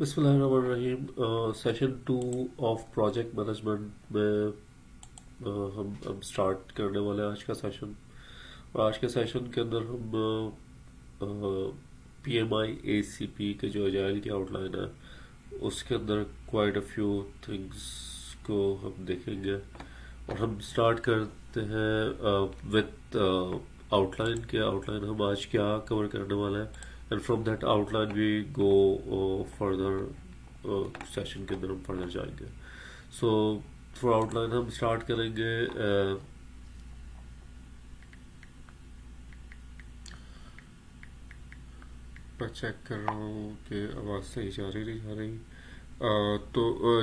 बिस्मिल्लाहिर्रहमानिर्रहीम। Session 2 of project management में हम स्टार्ट करने वाले हैं आज का सेशन। और आज के सेशन के अंदर हम PMI ACP के जो एजाइल की आउटलाइन है उसके अंदर क्वाइट अ फ्यू थिंग्स को हम देखेंगे। और हम स्टार्ट करते हैं विथ आउटलाइन के आउटलाइन हम आज क्या कवर करने वाले हैं, and from that outline we go further session के अंदर हम फर्दर जाएंगे। सो थ्रू आउटलाइन हम स्टार्ट करेंगे। मैं चेक कर रहा हूँ कि आवाज़ सही जा रही नहीं जा रही।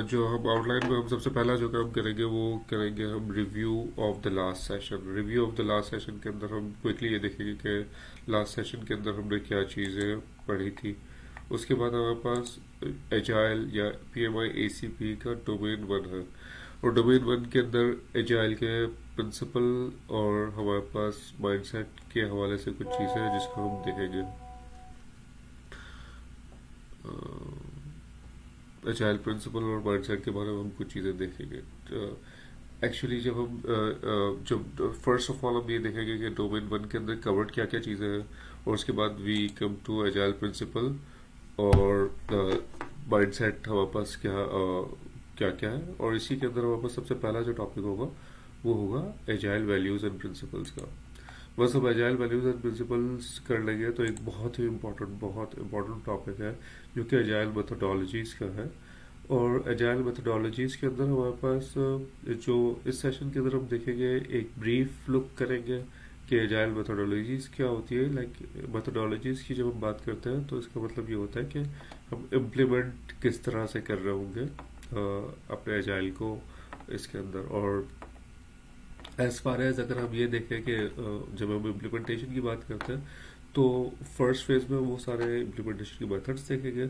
जो हम आउटलाइन में हम सबसे पहला जो काम करेंगे वो करेंगे हम review of the last session. Review of the last session के अंदर हम क्विकली ये देखेंगे कि लास्ट सेशन के अंदर हमने क्या चीज़ें पढ़ी थी। उसके बाद हमारे पास एजाइल या PMI ACP का डोमेन 1 है, और डोमेन 1 के अंदर एजाइल के प्रिंसिपल और हमारे पास माइंडसेट के हवाले से कुछ चीज़ें हैं जिसको हम देखेंगे। एजाइल प्रिंसिपल और माइंडसेट के बारे में हम कुछ चीज़ें देखेंगे। एक्चुअली जब हम जब फर्स्ट ऑफ ऑल हम ये देखेंगे कि डोमेन 1 के अंदर कवर्ड क्या क्या चीज़ें हैं, और उसके बाद we come to agile principle और माइंडसेट हमारे पास क्या क्या है। और इसी के अंदर हमारे पास सबसे पहला जो टॉपिक होगा वो होगा एजाइल वैल्यूज़ एंड प्रिंसिपल्स का। बस अब एजाइल वैल्यूज एंड प्रिंसिपल्स कर लेंगे तो एक बहुत इम्पोर्टेंट टॉपिक है जो कि एजाइल मेथोडोलॉजीज का है। और एजाइल मेथोडोलॉजीज के अंदर हमारे पास जो इस सेशन के अंदर हम देखेंगे, एक ब्रीफ लुक करेंगे कि एजाइल मेथोडोलॉजीज क्या होती है। लाइक मेथोडोलॉजीज की जब हम बात करते हैं तो इसका मतलब ये होता है कि हम इम्प्लीमेंट किस तरह से कर रहे होंगे अपने एजाइल को इसके अंदर। और एज फार एज अगर हम ये देखें कि जब हम इम्प्लीमेंटेशन की बात करते हैं तो फर्स्ट फेज में वो सारे इम्प्लीमेंटेशन के मेथड्स देखेंगे,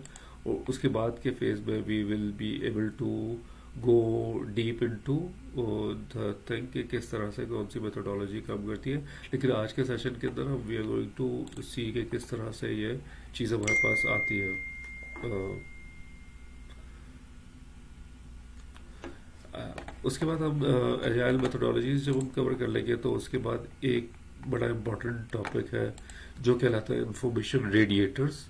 और उसके बाद के फेज में we will be able to go deep into the thing कि किस तरह से कौन सी मेथोडोलॉजी काम करती है। लेकिन आज के सेशन के अंदर हम वी आर गोइंग टू सी कि किस तरह से ये चीज़ हमारे पास आती है। उसके बाद हम एजाइल मेथोडोलॉजीज जब हम कवर कर लेंगे तो उसके बाद एक बड़ा इम्पोर्टेंट टॉपिक है जो कहलाता है इंफॉर्मेशन रेडिएटर्स।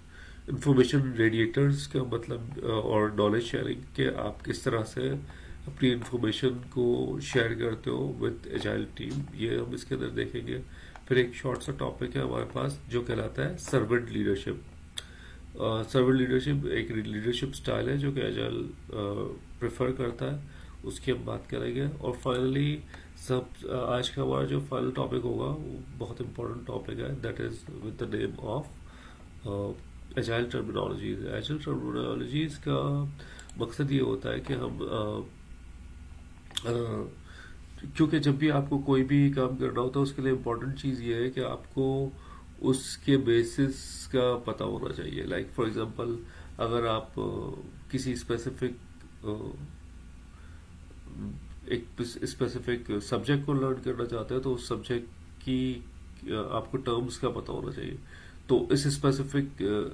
इंफॉर्मेशन रेडिएटर्स का मतलब और नॉलेज शेयरिंग के आप किस तरह से अपनी इंफॉर्मेशन को शेयर करते हो विद एजाइल टीम, ये हम इसके अंदर देखेंगे। फिर एक शॉर्ट सा टॉपिक है हमारे पास जो कहलाता है सर्वेंट लीडरशिप। सर्वेंट लीडरशिप एक लीडरशिप स्टाइल है जो कि एजाइल प्रेफर करता है, उसकी हम बात करेंगे। और फाइनली आज का हमारा जो फाइनल टॉपिक होगा वो बहुत इंपॉर्टेंट टॉपिक है, that is with the name of agile terminologies. Agile terminologies का मकसद ये होता है कि हम क्योंकि जब भी आपको कोई भी काम करना होता है उसके लिए इम्पोर्टेंट चीज़ ये है कि आपको उसके बेसिस का पता होना चाहिए। लाइक फॉर एग्जांपल अगर आप किसी स्पेसिफिक एक स्पेसिफिक सब्जेक्ट को लर्न करना चाहते हैं तो उस सब्जेक्ट की आपको टर्म्स का पता होना चाहिए। तो इस स्पेसिफिक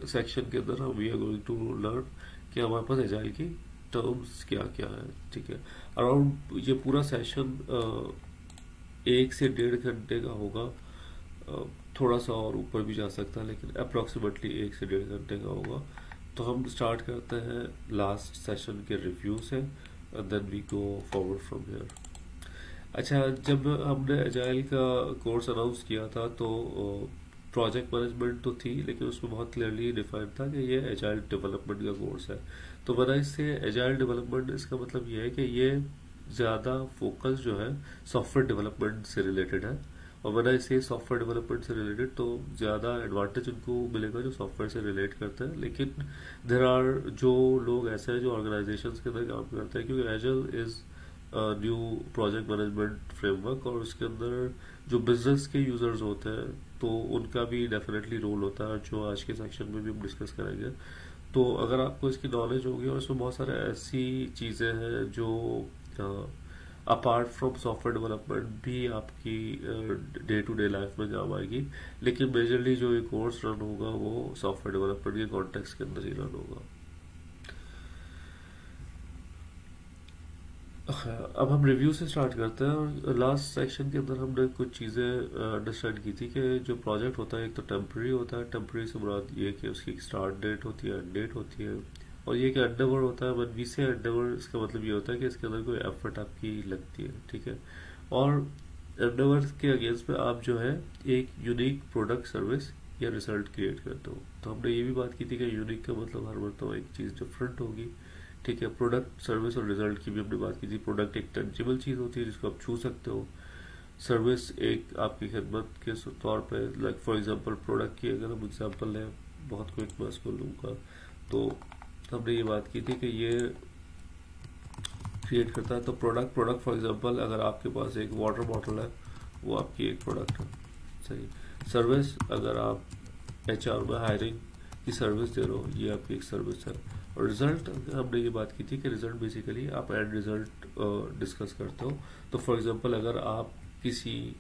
सेक्शन के अंदर हम we are going to learn कि हमारे पास एजाइल की टर्म्स क्या क्या है। ठीक है, अराउंड ये पूरा सेशन 1 से 1.5 घंटे का होगा, थोड़ा सा और ऊपर भी जा सकता है लेकिन अप्रोक्सीमेटली 1 से 1.5 घंटे का होगा। तो हम स्टार्ट करते हैं लास्ट सेशन के रिव्यू से, and then we go forward from here। अच्छा, जब हमने एजाइल का कोर्स अनाउंस किया था तो प्रोजेक्ट मैनेजमेंट तो थी लेकिन उसमें बहुत क्लियरली डिफाइंड था कि ये एजाइल डेवलपमेंट का कोर्स है। तो वजह इससे एजाइल डेवलपमेंट इसका मतलब ये है कि ये ज़्यादा फोकस जो है सॉफ्टवेयर डेवलपमेंट से रिलेटेड है, और वजह इससे सॉफ्टवेयर डेवलपमेंट से रिलेटेड तो ज़्यादा एडवांटेज उनको मिलेगा जो सॉफ्टवेयर से रिलेट करते हैं। लेकिन देर आर जो लोग ऐसे हैं जो ऑर्गेनाइजेशंस के अंदर काम करते हैं, क्योंकि agile is new project management framework, और उसके अंदर जो बिजनेस के यूजर्स होते हैं तो उनका भी डेफिनेटली रोल होता है जो आज के सेक्शन में भी हम डिस्कस करेंगे। तो अगर आपको इसकी नॉलेज होगी, और इसमें बहुत सारे ऐसी चीज़ें हैं जो अपार्ट फ्रॉम सॉफ्टवेयर डेवलपमेंट भी आपकी डे टू डे लाइफ में काम आएगी, लेकिन मेजरली जो ये कोर्स रन होगा वो सॉफ्टवेयर डेवलपमेंट के कॉन्टेक्स्ट के अंदर ही रन होगा। अब हम रिव्यू से स्टार्ट करते हैं। और लास्ट सेक्शन के अंदर हमने कुछ चीज़ें अंडरस्टैंड की थी कि जो प्रोजेक्ट होता है एक तो टेम्प्रेरी होता है। टेम्प्रेरी से मुराद ये कि उसकी स्टार्ट डेट होती है, एंड डेट होती है। और ये कि एंडेवर होता है, वन वी से एंडेवर, इसका मतलब ये होता है कि इसके अंदर कोई एफर्ट आपकी लगती है, ठीक है। और एंडेवर के अगेंस्ट पे आप जो है एक यूनिक प्रोडक्ट, सर्विस या रिजल्ट क्रिएट करते हो। तो हमने ये भी बात की थी कि यूनिक का मतलब हर मरतबा एक चीज़ डिफरेंट होगी, ठीक है। प्रोडक्ट, सर्विस और रिजल्ट की भी हमने बात की थी। प्रोडक्ट एक टेंजिबल चीज़ होती है जिसको आप छू सकते हो। सर्विस एक आपकी खिदमत के तौर पे, लाइक फॉर एग्जांपल प्रोडक्ट की अगर हम एग्जांपल लें, बहुत क्विक मैं इसको लूँगा, तो हमने ये बात की थी कि ये क्रिएट करता है। तो प्रोडक्ट फॉर एग्जांपल अगर आपके पास एक वाटर बॉटल है, वो आपकी एक प्रोडक्ट है, सही। सर्विस अगर आप HR में हायरिंग की सर्विस दे रहे हो, ये आपकी एक सर्विस है। और रिजल्ट हमने ये बात की थी कि रिजल्ट बेसिकली आप एंड रिजल्ट डिस्कस करते हो। तो फॉर एग्जांपल अगर आप किसी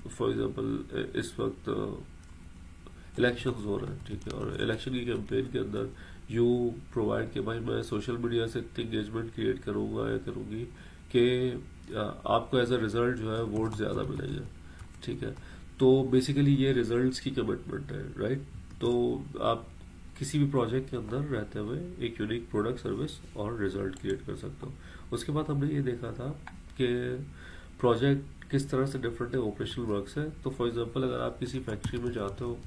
फॉर एग्जांपल इस वक्त इलेक्शन हो रहे हैं, ठीक है, और इलेक्शन की कैंपेन के अंदर यू प्रोवाइड कि भाई मैं सोशल मीडिया से इतनी एंगेजमेंट क्रिएट करूंगा या करूंगी कि आपको एज अ रिजल्ट जो है वोट ज्यादा मिलेंगे, ठीक है। तो बेसिकली ये रिजल्ट्स की कमिटमेंट है, राइट। तो आप किसी भी प्रोजेक्ट के अंदर रहते हुए एक यूनिक प्रोडक्ट, सर्विस और रिजल्ट क्रिएट कर सकते हो। उसके बाद हमने ये देखा था कि प्रोजेक्ट किस तरह से डिफरेंट है ऑपरेशनल वर्क से। तो फॉर एग्जांपल अगर आप किसी फैक्ट्री में जाते हो,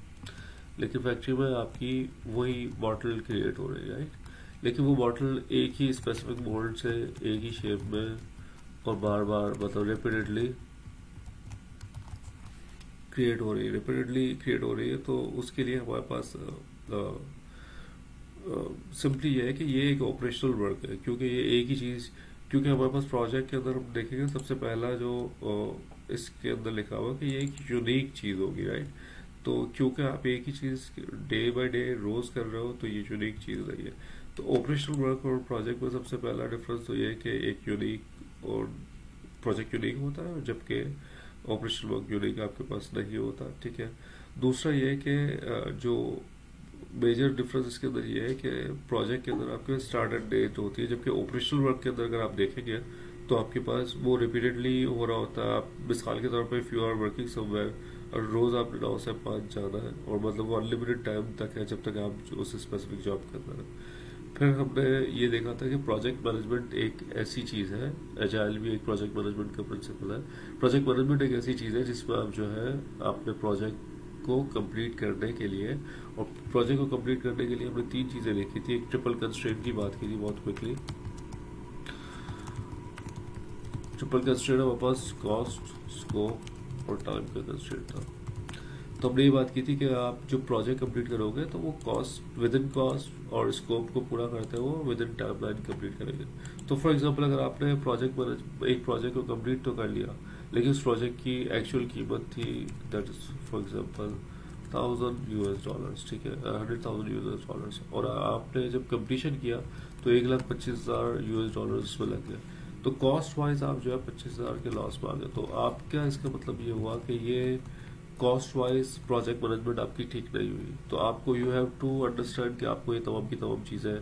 लेकिन फैक्ट्री में आपकी वही बॉटल क्रिएट हो रही है, राइट। लेकिन वो बॉटल एक ही स्पेसिफिक मोल्ड से, एक ही शेप में और बार बार मतलब रिपीटेडली क्रिएट हो रही है। तो उसके लिए हमारे पास सिंपली ये है कि ये एक ऑपरेशनल वर्क है, क्योंकि ये एक ही चीज़, क्योंकि हमारे पास प्रोजेक्ट के अंदर हम देखेंगे सबसे पहला जो इसके अंदर लिखा हुआ कि ये एक यूनिक चीज़ होगी, राइट। तो क्योंकि आप एक ही चीज़ डे बाय डे रोज कर रहे हो, तो ये यूनिक चीज़ रही है। तो ऑपरेशनल वर्क और प्रोजेक्ट में सबसे पहला डिफरेंस तो ये है कि एक यूनिक और प्रोजेक्ट यूनिक होता है, जबकि ऑपरेशनल वर्क यूनिक आपके पास नहीं होता, ठीक है। दूसरा ये है कि जो मेजर डिफरेंस इसके अंदर ये है कि प्रोजेक्ट के अंदर आपके स्टार्ट एंड डेट होती है, जबकि ऑपरेशनल वर्क के अंदर अगर आप देखेंगे तो आपके पास वो रिपीटेडली हो रहा होता है। आप मिसाल के तौर पर if you are working somewhere और रोज आपने 9 से 5 जाना है, और मतलब वो अनलिमिटेड टाइम तक है जब तक आप उस स्पेसिफिक जॉब कर रहे हैं। फिर हमने ये देखा था कि प्रोजेक्ट मैनेजमेंट एक ऐसी चीज़ है, एजाइल भी एक प्रोजेक्ट मैनेजमेंट का प्रिंसिपल है। प्रोजेक्ट मैनेजमेंट एक ऐसी चीज़ है जिसमें आप जो है अपने प्रोजेक्ट को कंप्लीट करने के लिए, और प्रोजेक्ट को कंप्लीट करने के लिए हमने 3 चीज़ें लिखी थी। एक ट्रिपल कंस्ट्रेंट की बात की थी बहुत क्विकली। ट्रिपल कंस्ट्रेंट हमारे पास कॉस्ट, स्कोप और टाइम का कंस्ट्रेंट था। तो हमने ये बात की थी कि आप जो प्रोजेक्ट कंप्लीट करोगे तो वो कॉस्ट, विद इन कॉस्ट और स्कोप को पूरा करते हुए विद इन टाइमलाइन कंप्लीट करेंगे। तो फॉर एग्जांपल अगर आपने एक प्रोजेक्ट को कंप्लीट तो कर लिया, लेकिन उस प्रोजेक्ट की एक्चुअल कीमत थी दैट इज फॉर एग्जांपल $1,000, ठीक है, $100,000, और आपने जब कंप्लीशन किया तो $1,25,000 उसमें लग गया। तो कॉस्ट वाइज आप जो है 25,000 के लॉस में आ गए। तो आपका इसका मतलब ये हुआ कि ये कॉस्ट वाइज प्रोजेक्ट मैनेजमेंट आपकी ठीक नहीं हुई। तो आपको यू हैव टू अंडरस्टैंड कि आपको ये तमाम की तमाम चीजें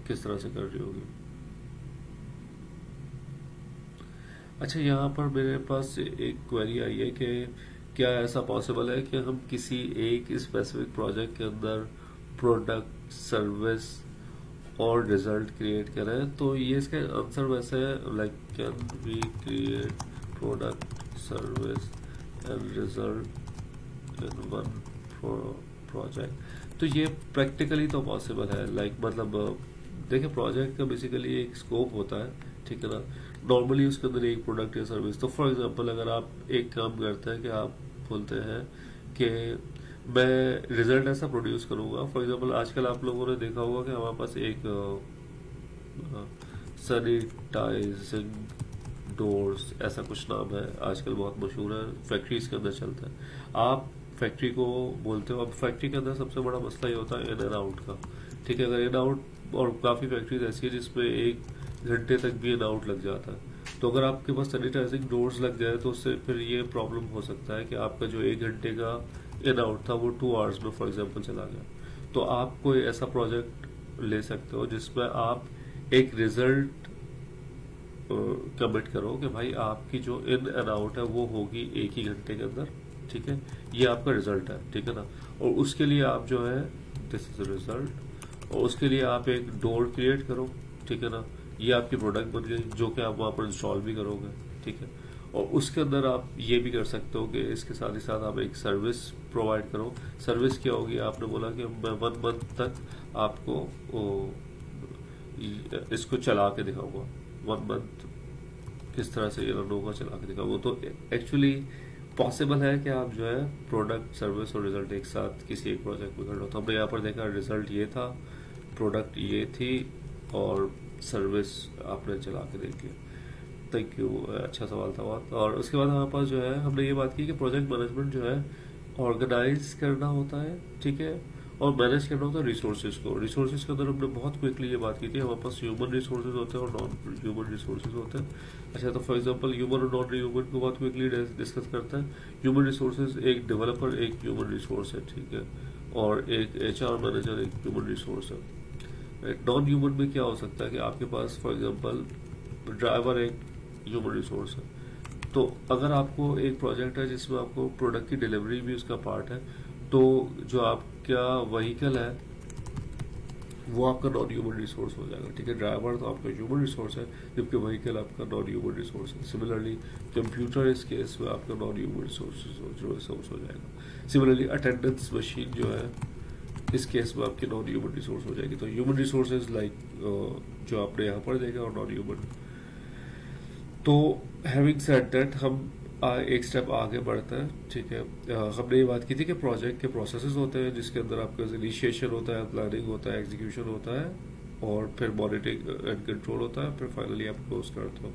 किस तरह से करनी होगी। अच्छा, यहाँ पर मेरे पास एक क्वेरी आई है कि क्या ऐसा पॉसिबल है कि हम किसी एक स्पेसिफिक प्रोजेक्ट के अंदर प्रोडक्ट, सर्विस और रिजल्ट क्रिएट करें। तो ये इसका आंसर वैसे है like can we create product, service and result in one project. तो ये प्रैक्टिकली तो पॉसिबल है। लाइक मतलब देखिए, प्रोजेक्ट का बेसिकली एक स्कोप होता है, ठीक है ना। नॉर्मली उसके अंदर एक प्रोडक्ट या सर्विस। तो फॉर एग्जांपल अगर आप एक काम करते हैं कि आप बोलते हैं कि मैं रिजल्ट ऐसा प्रोड्यूस करूंगा। फॉर एग्जांपल आजकल आप लोगों ने देखा होगा कि हमारे पास एक सैनिटाइजिंग डोर्स ऐसा कुछ नाम है, आजकल बहुत मशहूर है, फैक्ट्रीज के अंदर चलता है। आप फैक्ट्री को बोलते हो, अब फैक्ट्री के अंदर सबसे बड़ा मसला ये होता है इन एंड आउट का, ठीक है। अगर इन आउट, और काफी फैक्ट्रीज ऐसी है जिसमें 1 घंटे तक भी इन आउट लग जाता है। तो अगर आपके पास सैनिटाइजिंग डोर्स लग जाए तो उससे फिर ये प्रॉब्लम हो सकता है कि आपका जो 1 घंटे का इन आउट था वो 2 आवर्स में फॉर एग्जांपल चला गया। तो आप कोई ऐसा प्रोजेक्ट ले सकते हो जिसमें आप एक रिजल्ट कमिट करो कि भाई आपकी जो इन एंड आउट है वो होगी एक ही घंटे के अंदर, ठीक है, ये आपका रिजल्ट है, ठीक है ना। और उसके लिए आप जो है, दिस इज रिजल्ट, और उसके लिए आप एक डोर क्रिएट करो, ठीक है ना। ये आपकी प्रोडक्ट बन गई जो कि आप वहां पर इंस्टॉल भी करोगे, ठीक है। और उसके अंदर आप ये भी कर सकते हो कि इसके साथ ही साथ आप एक सर्विस प्रोवाइड करो। सर्विस क्या होगी, आपने बोला कि मैं 1 मंथ तक आपको इसको चला के दिखाऊंगा, 1 मंथ किस तरह से ये रन होगा चला के दिखाऊंगा। तो एक्चुअली पॉसिबल है कि आप जो है प्रोडक्ट, सर्विस और रिजल्ट एक साथ किसी एक प्रोजेक्ट में कर लो। तो हमने यहाँ पर देखा रिजल्ट ये था, प्रोडक्ट ये थी, और सर्विस आपने चला के देख लिया। थैंक यू, अच्छा सवाल था बात। और उसके बाद हमारे पास जो है हमने ये बात की कि प्रोजेक्ट मैनेजमेंट जो है ऑर्गेनाइज करना होता है, ठीक है, और मैनेज करना होता है रिसोर्सेज को। रिसोर्सेज के अंदर हमने बहुत क्विकली ये बात की थी, हमारे पास ह्यूमन रिसोर्सेज होते हैं और नॉन ह्यूमन रिसोर्सेज होते हैं। अच्छा, तो फॉर एग्जांपल ह्यूमन और नॉन ह्यूमन को बहुत क्विकली डिस्कस करते हैं। ह्यूमन रिसोर्सेज एक डेवलपर एक ह्यूमन रिसोर्स है, ठीक है, और एक एचआर मैनेजर एक ह्यूमन रिसोर्स है। नॉन ह्यूमन में क्या हो सकता है कि आपके पास फॉर एग्जांपल ड्राइवर एक ह्यूमन रिसोर्स है। तो अगर आपको एक प्रोजेक्ट है जिसमें आपको प्रोडक्ट की डिलीवरी भी उसका पार्ट है, तो जो आपका व्हीकल है वो आपका नॉन ह्यूमन रिसोर्स हो जाएगा, ठीक है। ड्राइवर तो आपका ह्यूमन रिसोर्स है, जबकि व्हीकल आपका नॉन ह्यूमन रिसोर्स है। सिमिलरली कंप्यूटर इस केस में आपका नॉन ह्यूमन रिसोर्स हो जाएगा। सिमिलरली अटेंडेंस मशीन जो है इस केस में आपकी नॉन ह्यूमन रिसोर्स हो जाएगी। तो ह्यूमन रिसोर्सेज लाइक जो आपने यहाँ पर देखा, और नॉन ह्यूमन। तो हैविंग सेड दैट हम एक स्टेप आगे बढ़ते हैं, ठीक है। हमने ये बात की थी कि प्रोजेक्ट के प्रोसेसेस होते हैं जिसके अंदर आपका इनिशिएशन होता है, प्लानिंग होता है, एग्जीक्यूशन होता है, और फिर मॉनिटरिंग एंड कंट्रोल होता है, फिर फाइनली आप क्लोज करते हो।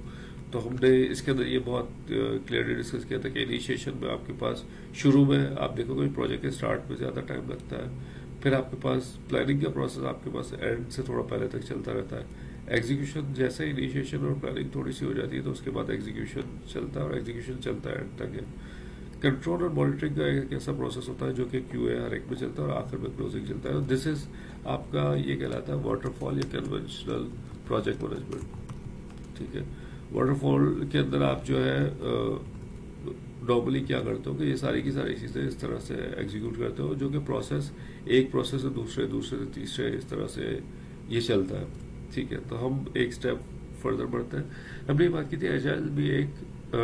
तो हमने इसके अंदर ये बहुत क्लियरली डिस्कस किया था कि इनिशिएशन में आपके पास शुरू में आप देखोगे प्रोजेक्ट के स्टार्ट में ज्यादा टाइम लगता है, फिर आपके पास प्लानिंग का प्रोसेस आपके पास एंड से थोड़ा पहले तक चलता रहता है। एग्जीक्यूशन जैसे इनिशिएशन और प्लानिंग थोड़ी सी हो जाती है तो उसके बाद एग्जीक्यूशन चलता है, और एग्जीक्यूशन चलता है एंड तक है। कंट्रोल और मॉनिटरिंग का एक ऐसा प्रोसेस होता है जो कि क्यूए हर एक में चलता है और आखिर में क्लोजिंग चलता है। दिस इज आपका ये कहलाता है वाटरफॉल या कन्वेंशनल प्रोजेक्ट मैनेजमेंट, ठीक है। वाटरफॉल के अंदर आप जो है नॉर्मली क्या करते हो कि ये सारी की सारी चीजें इस तरह से एग्जीक्यूट करते हो, जो कि प्रोसेस एक प्रोसेस से दूसरे, दूसरे से तीसरे, इस तरह से ये चलता है, ठीक है। तो हम एक स्टेप फर्दर बढ़ते हैं। हमने ये बात की थी एजाइल भी एक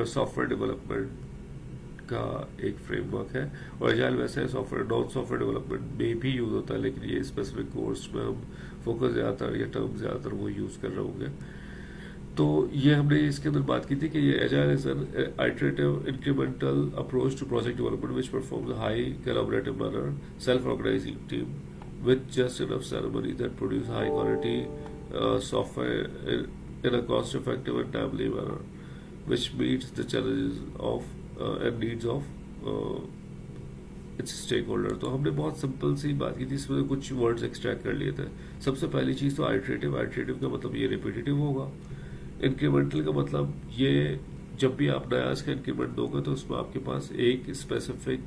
सॉफ्टवेयर डेवलपमेंट का एक फ्रेमवर्क है, और एजाइल वैसे सॉफ्टवेयर नॉन सॉफ्टवेयर डेवलपमेंट में भी यूज होता है, लेकिन ये स्पेसिफिक कोर्स में हम फोकस ज्यादातर या टर्म ज्यादातर वो यूज कर रहे होंगे। तो ये हमने इसके अंदर बात की थी कि ये agile is an iterative incremental approach to project development which performs high collaborative manner, self organising team with just enough ceremony that produce high quality software in a cost effective and timely manner, which meets the challenges of and needs of its stakeholder. तो हमने बहुत simple सी बात की थी, इसमें कुछ words extract कर लिए थे। सबसे पहली चीज तो आइटरेटिव, आइटरेटिव का मतलब ये रिपीटेटिव होगा। इंक्रीमेंटल का मतलब ये जब भी आप नया इसका इंक्रीमेंट दोगे तो उसमें आपके पास एक स्पेसिफिक,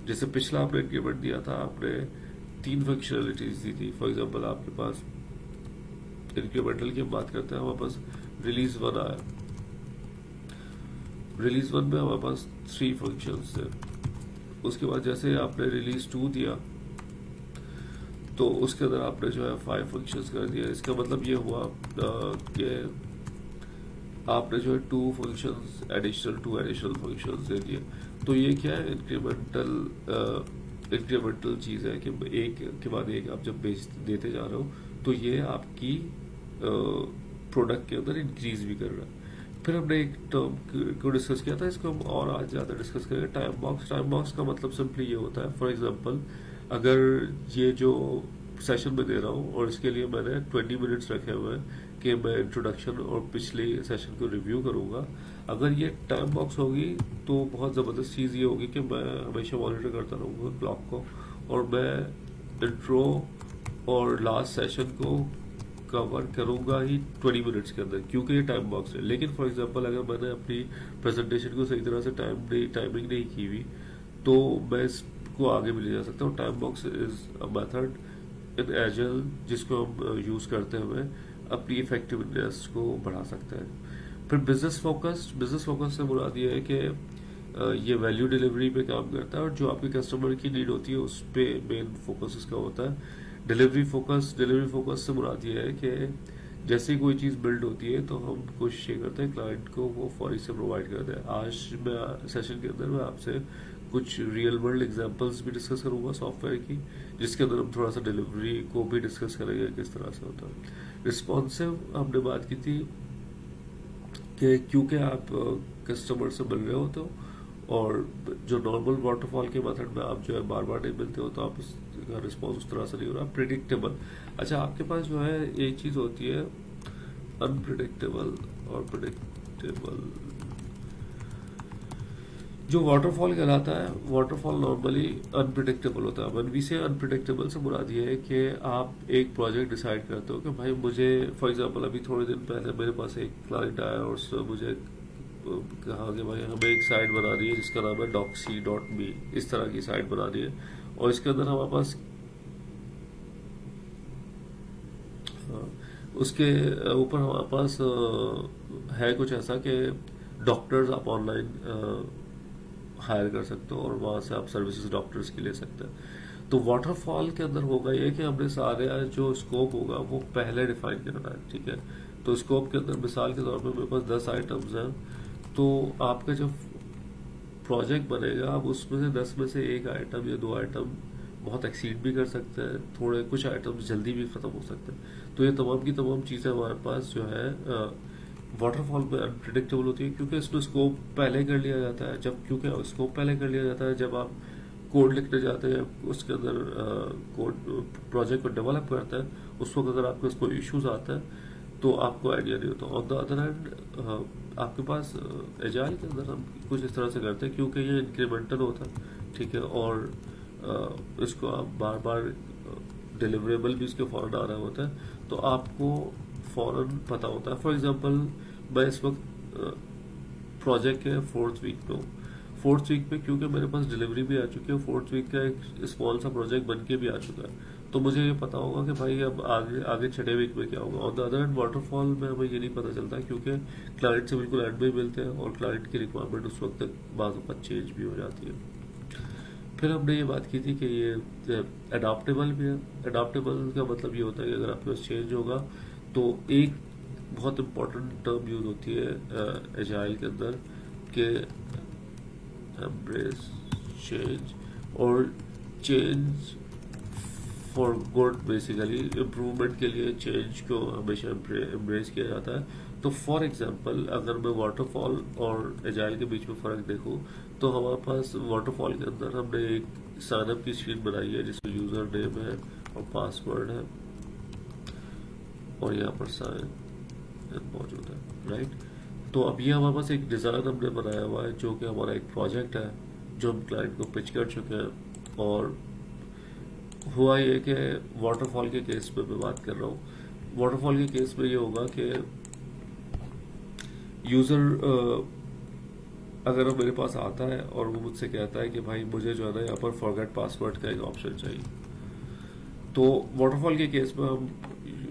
जैसे पिछला आपने इंक्रीमेंट दिया था, आपने 3 फंक्शनलिटीज दी थी। फॉर एग्जाम्पल आपके पास इंक्रीमेंटल की बात करते हैं, हमारे पास रिलीज 1 आया, रिलीज 1 में हमारे पास 3 फंक्शंस थे। उसके बाद जैसे आपने रिलीज 2 दिया तो उसके अंदर आपने जो है 5 फंक्शंस कर दिया। इसका मतलब ये हुआ कि आपने जो है 2 फंक्शंस एडिशनल फंक्शंस दे दिए। तो ये क्या है, इंक्रीमेंटल चीज है कि एक के बाद एक आप जब देते जा रहे हो तो ये आपकी प्रोडक्ट के अंदर इंक्रीज भी कर रहा है। फिर हमने एक टर्म को डिस्कस किया था, इसको हम और आज ज्यादा डिस्कस करेंगे, टाइम बॉक्स। टाइम बॉक्स का मतलब सिंपली ये होता है, फॉर एग्जांपल अगर ये जो सेशन में दे रहा हूँ और इसके लिए मैंने 20 मिनट्स रखे हुए हैं कि मैं इंट्रोडक्शन और पिछले सेशन को रिव्यू करूंगा, अगर ये टाइम बॉक्स होगी तो बहुत जबरदस्त चीज ये होगी कि मैं हमेशा मॉनिटर करता रहूंगा क्लॉक को, और मैं इंट्रो और लास्ट सेशन को कवर करूंगा ही 20 मिनट्स के अंदर, क्योंकि ये टाइम बॉक्स है। लेकिन फॉर एग्जांपल अगर मैंने अपनी प्रेजेंटेशन को सही तरह से टाइमिंग नहीं की हुई तो मैं इसको आगे भी ले जा सकता हूँ। Time box is a method in agile जिसको हम यूज करते हुए अपनी इफेक्टिवनेस को बढ़ा सकते हैं। फिर बिजनेस फोकस से मुराद ये है कि ये वैल्यू डिलीवरी पे काम करता है और जो आपके कस्टमर की नीड होती है उस पे मेन फोकस इसका होता है। डिलीवरी फोकस से मुराद ये है कि जैसे ही कोई चीज़ बिल्ड होती है तो हम कोशिश ये करते हैं क्लाइंट को वो फौरी से प्रोवाइड करते हैं। आज मैं सेशन के अंदर मैं आपसे कुछ रियल वर्ल्ड एग्जांपल्स भी डिस्कस करूंगा सॉफ्टवेयर की, जिसके अंदर हम थोड़ा सा डिलीवरी को भी डिस्कस करेंगे किस तरह से होता है। रिस्पॉन्सिव हमने बात की थी कि क्योंकि आप कस्टमर से मिल रहे हो तो, और जो नॉर्मल वाटरफॉल के मेथड में आप जो है बार बार नहीं मिलते हो तो आप उसका रिस्पॉन्स उस तरह से नहीं हो रहा। प्रिडिक्टेबल, अच्छा आपके पास जो है एक चीज होती है अनप्रिडिक्टेबल और प्रिडिक्टेबल। जो वाटरफॉल कहलाता है, वाटरफॉल नॉर्मली अनप्रिडिक्टेबल होता है। वन वी से अनप्रिडिक्टेबल से मुराद ये है कि आप एक प्रोजेक्ट डिसाइड करते हो कि भाई मुझे, फॉर एग्जांपल अभी थोड़े दिन पहले मेरे पास एक क्लाइंट आया और उसने मुझे कहा कि भाई हमें एक साइट बनानी है जिसका नाम है docsy.me, इस तरह की साइट बनानी है और इसके अंदर हमारे पास उसके ऊपर हमारे पास है कुछ ऐसा कि डॉक्टर्स आप ऑनलाइन हायर कर सकते हो और वहां से आप सर्विसेज डॉक्टर्स की ले सकते हैं। तो वाटरफॉल के अंदर होगा ये कि हमने सारे जो स्कोप होगा वो पहले डिफाइन करना है, ठीक है। तो स्कोप के अंदर मिसाल के तौर पर मेरे पास 10 आइटम्स हैं, तो आपका जब प्रोजेक्ट बनेगा आप उसमें से 10 में से एक आइटम या 2 आइटम बहुत एक्सीड भी कर सकते हैं, थोड़े कुछ आइटम्स जल्दी भी खत्म हो सकते हैं। तो ये तमाम की तमाम चीजें हमारे पास जो है वाटरफॉल में अनप्रिडिक्टेबल होती है क्योंकि इसमें स्कोप पहले कर लिया जाता है। क्योंकि स्कोप पहले कर लिया जाता है जब आप कोड लिखने जाते हैं, उसके अंदर कोड प्रोजेक्ट को डेवलप करते हैं, उस वक्त अगर आपके कोई इश्यूज आता है तो आपको आइडिया नहीं होता। ऑन द अदर हैंड आपके पास एजाइल के अंदर हम कुछ इस तरह से करते हैं क्योंकि ये इंक्रीमेंटल होता है, ठीक है, और इसको आप बार बार डिलीवरेबल भी इसके फौरन आ रहा होता है तो आपको फौरन पता होता है। फॉर एग्जांपल मैं इस वक्त प्रोजेक्ट के 4th वीक पे हूँ। 4th वीक पे क्योंकि मेरे पास डिलीवरी भी आ चुकी है, 4th वीक का एक स्मॉल सा प्रोजेक्ट बन के भी आ चुका है, तो मुझे ये पता होगा कि भाई अब आगे 6ठे वीक में क्या होगा। On the other hand waterfall में हमें ये नहीं पता चलता क्योंकि क्लाइंट से बिल्कुल एंड में मिलते हैं और क्लाइंट की रिक्वायरमेंट उस वक्त तक बाजू का चेंज भी हो जाती है। फिर हमने ये बात की थी कि ये अडॉप्टेबल भी है। अडॉप्टेबल का मतलब ये होता है कि अगर आपके पास चेंज होगा तो एक बहुत इंपॉर्टेंट टर्म यूज होती है एजाइल के अंदर कि एम्ब्रेस चेंज, और change for good, basically improvement के लिए चेंज को हमेशा एम्ब्रेस किया जाता है। तो फॉर एग्जांपल अगर मैं वाटरफॉल और एजाइल के बीच में फर्क देखूं तो हमारे पास वाटरफॉल के अंदर हमने एक साइनअप की स्क्रीन बनाई है जिसमें यूजर नेम है और पासवर्ड है और यहाँ पर साइन मौजूद है, राइट। तो अब ये हमारे पास एक डिजाइन हमने बनाया हुआ है जो कि हमारा एक प्रोजेक्ट है जो हम क्लाइंट को पिच कर चुके हैं। और हुआ ये कि वाटरफॉल के केस में मैं बात कर रहा हूँ, वाटरफॉल के केस में ये होगा कि यूजर अगर मेरे पास आता है और वो मुझसे कहता है कि भाई मुझे जो है ना यहाँ पर फॉरगेट पासवर्ड का एक ऑप्शन चाहिए, तो वाटरफॉल के केस में हम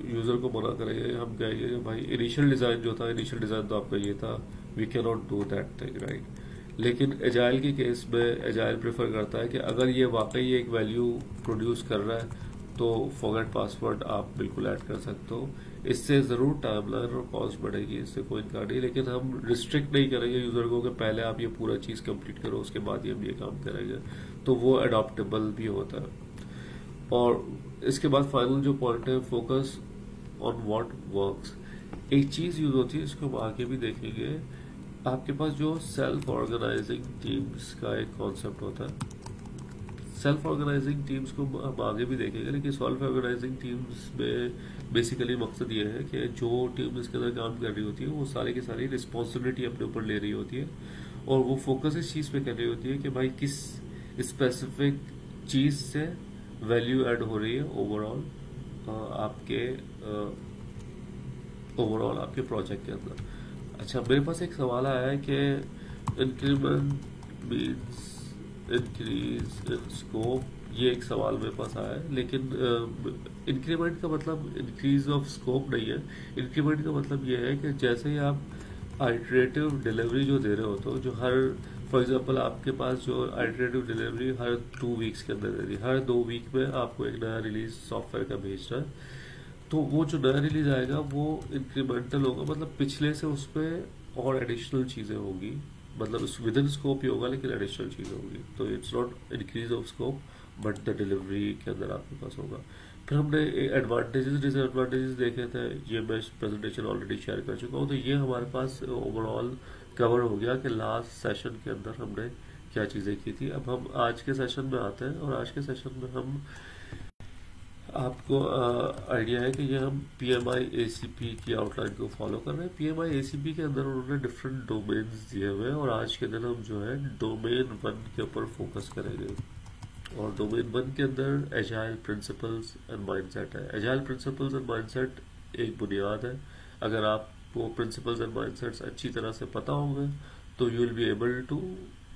यूजर को मना करेंगे, हम कहेंगे कि भाई इनिशियल डिजाइन जो था, इनिशियल डिजाइन तो आपका ये था, we can not do that thing, right. लेकिन एजाइल के केस में एजाइल प्रेफर करता है कि अगर ये वाकई एक वैल्यू प्रोड्यूस कर रहा है तो फॉरगेट पासवर्ड आप बिल्कुल ऐड कर सकते हो। इससे जरूर टाइमलाइन और कॉस्ट बढ़ेगी, इससे कोई इनकार नहीं, लेकिन हम रिस्ट्रिक्ट नहीं करेंगे यूजर को कि पहले आप ये पूरा चीज कंप्लीट करो उसके बाद ही हम ये काम करेंगे, तो वो अडॉप्टेबल भी होता है। और इसके बाद फाइनल जो पॉइंट है, फोकस ऑन व्हाट वर्क्स। एक चीज यूज होती है, इसको हम आगे भी देखेंगे, आपके पास जो सेल्फ ऑर्गेनाइजिंग टीम्स का एक कॉन्सेप्ट होता है। सेल्फ ऑर्गेनाइजिंग टीम्स को हम आगे भी देखेंगे, लेकिन सेल्फ ऑर्गेनाइजिंग टीम्स में बेसिकली मकसद ये है कि जो टीम इसके अंदर काम कर रही होती है वो सारी की सारी रिस्पॉन्सिबिलिटी अपने ऊपर ले रही होती है और वो फोकस इस चीज पे कर रही होती है कि भाई किस स्पेसिफिक चीज से वैल्यू ऐड हो रही है ओवरऑल आपके प्रोजेक्ट के अंदर। अच्छा, मेरे पास एक सवाल आया है कि increment means increase in scope, ये एक सवाल मेरे पास आया है, लेकिन इंक्रीमेंट का मतलब इंक्रीज ऑफ स्कोप नहीं है। इंक्रीमेंट का मतलब ये है कि जैसे ही आप आइटरेटिव डिलीवरी जो दे रहे हो तो जो हर फॉर एग्जांपल आपके पास जो आइटरेटिव डिलीवरी हर 2 वीक्स के अंदर दे रही है, हर 2 वीक में आपको एक नया रिलीज सॉफ्टवेयर का भेज रहा है, तो वो जो नया रिलीज आएगा वो इंक्रीमेंटल होगा, मतलब पिछले से उसमें और एडिशनल चीजें होगी, मतलब विद इन स्कोप ही होगा लेकिन एडिशनल चीजें होगी, तो it's not increase of scope but the delivery के अंदर आपके पास होगा। फिर हमने एडवांटेजेस डिसएडवांटेजेस देखे थे, ये मैं प्रेजेंटेशन ऑलरेडी शेयर कर चुका हूँ, तो ये हमारे पास ओवरऑल कवर हो गया कि लास्ट सेशन के अंदर हमने क्या चीज़ें की थी। अब हम आज के सेशन में आते हैं और आज के सेशन में हम आपको आइडिया है कि ये हम PMI ACP की आउटलाइन को फॉलो कर रहे हैं। PMI ACP के अंदर उन्होंने डिफरेंट डोमेन्स दिए हुए हैं और आज के दिन हम जो है डोमेन 1 के ऊपर फोकस करेंगे। और डोमेन 1 के अंदर एजाइल प्रिंसिपल्स एंड माइंडसेट है। एजाइल प्रिंसिपल्स एंड माइंडसेट एक बुनियाद है, अगर आपको प्रिंसिपल्स एंड माइंडसेट्स अच्छी तरह से पता होंगे तो you will be able to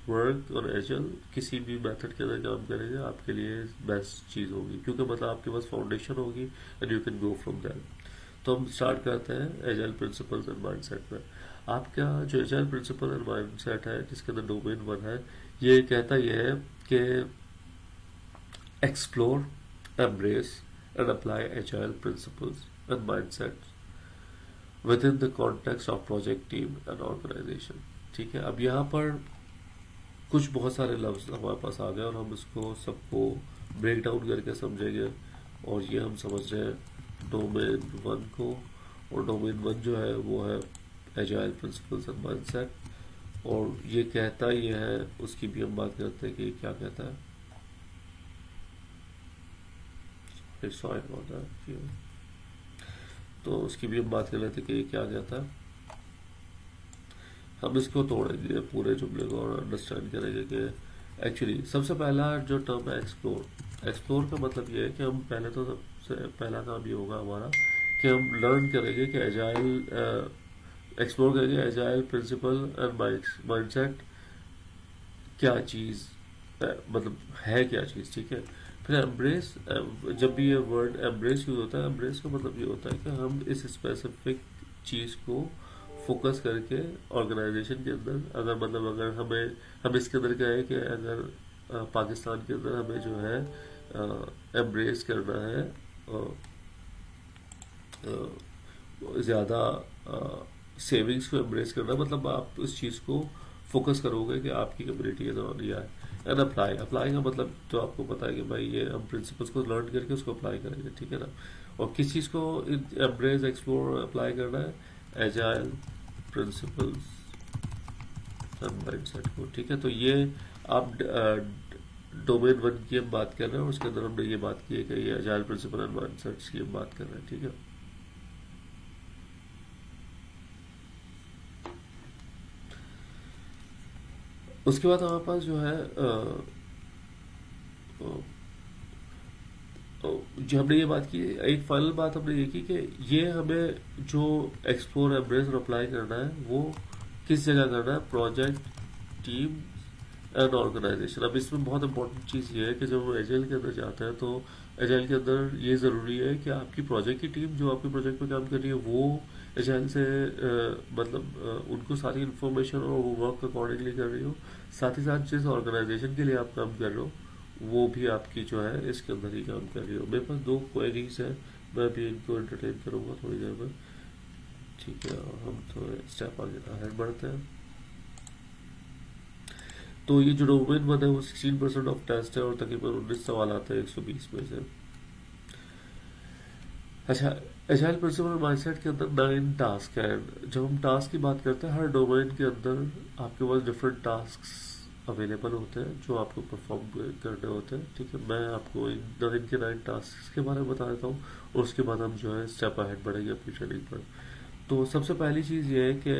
work और एजाइल किसी भी मेथड के अंदर काम करेंगे आपके लिए बेस्ट चीज़ होगी, क्योंकि मतलब आपके पास फाउंडेशन होगी and you can go from there. तो हम स्टार्ट करते हैं एजाइल प्रिंसिपल्स एंड माइंडसेट में। आपका जो एजाइल प्रिंसिपल एंड माइंडसेट है जिसके अंदर डोमेन 1 है, ये कहता यह है कि explore, embrace and apply agile principles and mindsets within the context of project team and organization। ठीक है, अब यहाँ पर कुछ बहुत सारे लफ्ज हमारे पास आ गए और हम इसको सबको ब्रेक डाउन करके समझेंगे। और ये हम समझ रहे हैं डोमेन 1 को, और डोमेन 1 जो है वो है एजाइल प्रिंसिपल्स एंड माइंडसेट, और ये कहता ये है, उसकी भी हम बात करते हैं कि क्या कहता है। Sorry about that। तो उसकी भी हम बात कर लेते कि ये क्या कहता है। हम इसको तोड़ेंगे पूरे जुमले को और अंडरस्टैंड करेंगे कि एक्चुअली सबसे पहला जो टर्म है एक्सप्लोर। एक्सप्लोर का मतलब ये है कि हम पहले तो सबसे पहला काम ये होगा हमारा कि हम लर्न करेंगे कि एजाइल एक्सप्लोर करेंगे एजाइल प्रिंसिपल एंड माइंडसेट क्या चीज़ मतलब है, क्या चीज़। ठीक है, फिर एम्ब्रेस, जब भी ये वर्ड एम्ब्रेस यूज होता है, एम्ब्रेस का मतलब ये होता है कि हम इस स्पेसिफिक चीज़ को फोकस करके ऑर्गेनाइजेशन के अंदर अगर हम इसके अंदर क्या है कि अगर पाकिस्तान के अंदर हमें जो है एम्ब्रेस करना है ज़्यादा सेविंग्स को एम्ब्रेस करना, मतलब आप उस चीज़ को फोकस करोगे कि आपकी कम्युनिटी के दौरान यह है। एंड अप्लाई का मतलब तो आपको पता है कि भाई ये हम प्रिंसिपल्स को लर्न करके उसको अप्लाई करेंगे। ठीक है ना, और किस चीज़ को एम्ब्रेस एक्सप्लोर अप्लाई करना है, एजाइल प्रिंसिपल्स एंड माइंडसेट को। ठीक है, तो ये आप डोमेन 1 की हम बात कर रहे हैं और उसके अंदर हमने ये बात की है कि ये एजाइल प्रिंसिपल एंड माइंडसेट्स की हम बात कर रहे हैं। ठीक है, उसके बाद हमारे पास जो है जो हमने ये बात की, एक फाइनल बात हमने ये की कि ये हमें जो एक्सप्लोर एम्ब्रेस और अप्लाई करना है वो किस जगह करना है, प्रोजेक्ट टीम एंड ऑर्गेनाइजेशन। अब इसमें बहुत इंपॉर्टेंट चीज़ ये है कि जब हम एजाइल के अंदर जाते हैं तो एजाइल के अंदर ये ज़रूरी है कि आपकी प्रोजेक्ट की टीम जो आपके प्रोजेक्ट पे काम कर रही है वो एजाइल से उनको सारी इन्फॉर्मेशन और वो वर्क अकॉर्डिंगली कर रही हो, साथ ही साथ जिस ऑर्गेनाइजेशन के लिए आप काम कर रहे हो वो भी आपकी जो है इसके अंदर ही काम कर रही हो। मेरे पास 2 क्वेरीज है, मैं भी इनको एंटरटेन करूँगा थोड़ी देर में। ठीक है, हम तो स्टेप आगे बढ़ते हैं। तो ये जो डोमेन 1 है वो 16% ऑफ टेस्ट है और तकरीबन 19 सवाल आते हैं 120 में से। अच्छा, एजाइल प्रिंसिपल माइंडसेट के अंदर 9 टास्क है। जब हम टास्क की बात करते हैं, हर डोमेन के अंदर आपके पास डिफरेंट टास्क अवेलेबल होते हैं जो आपको परफॉर्म करने होते हैं। ठीक है, मैं आपको इन 9 टास्क के बारे में बता देता हूँ और उसके बाद हम जो है स्टेप अहेड बढ़ेंगे अपनी ट्रेनिंग पर। तो सबसे पहली चीज़ ये है कि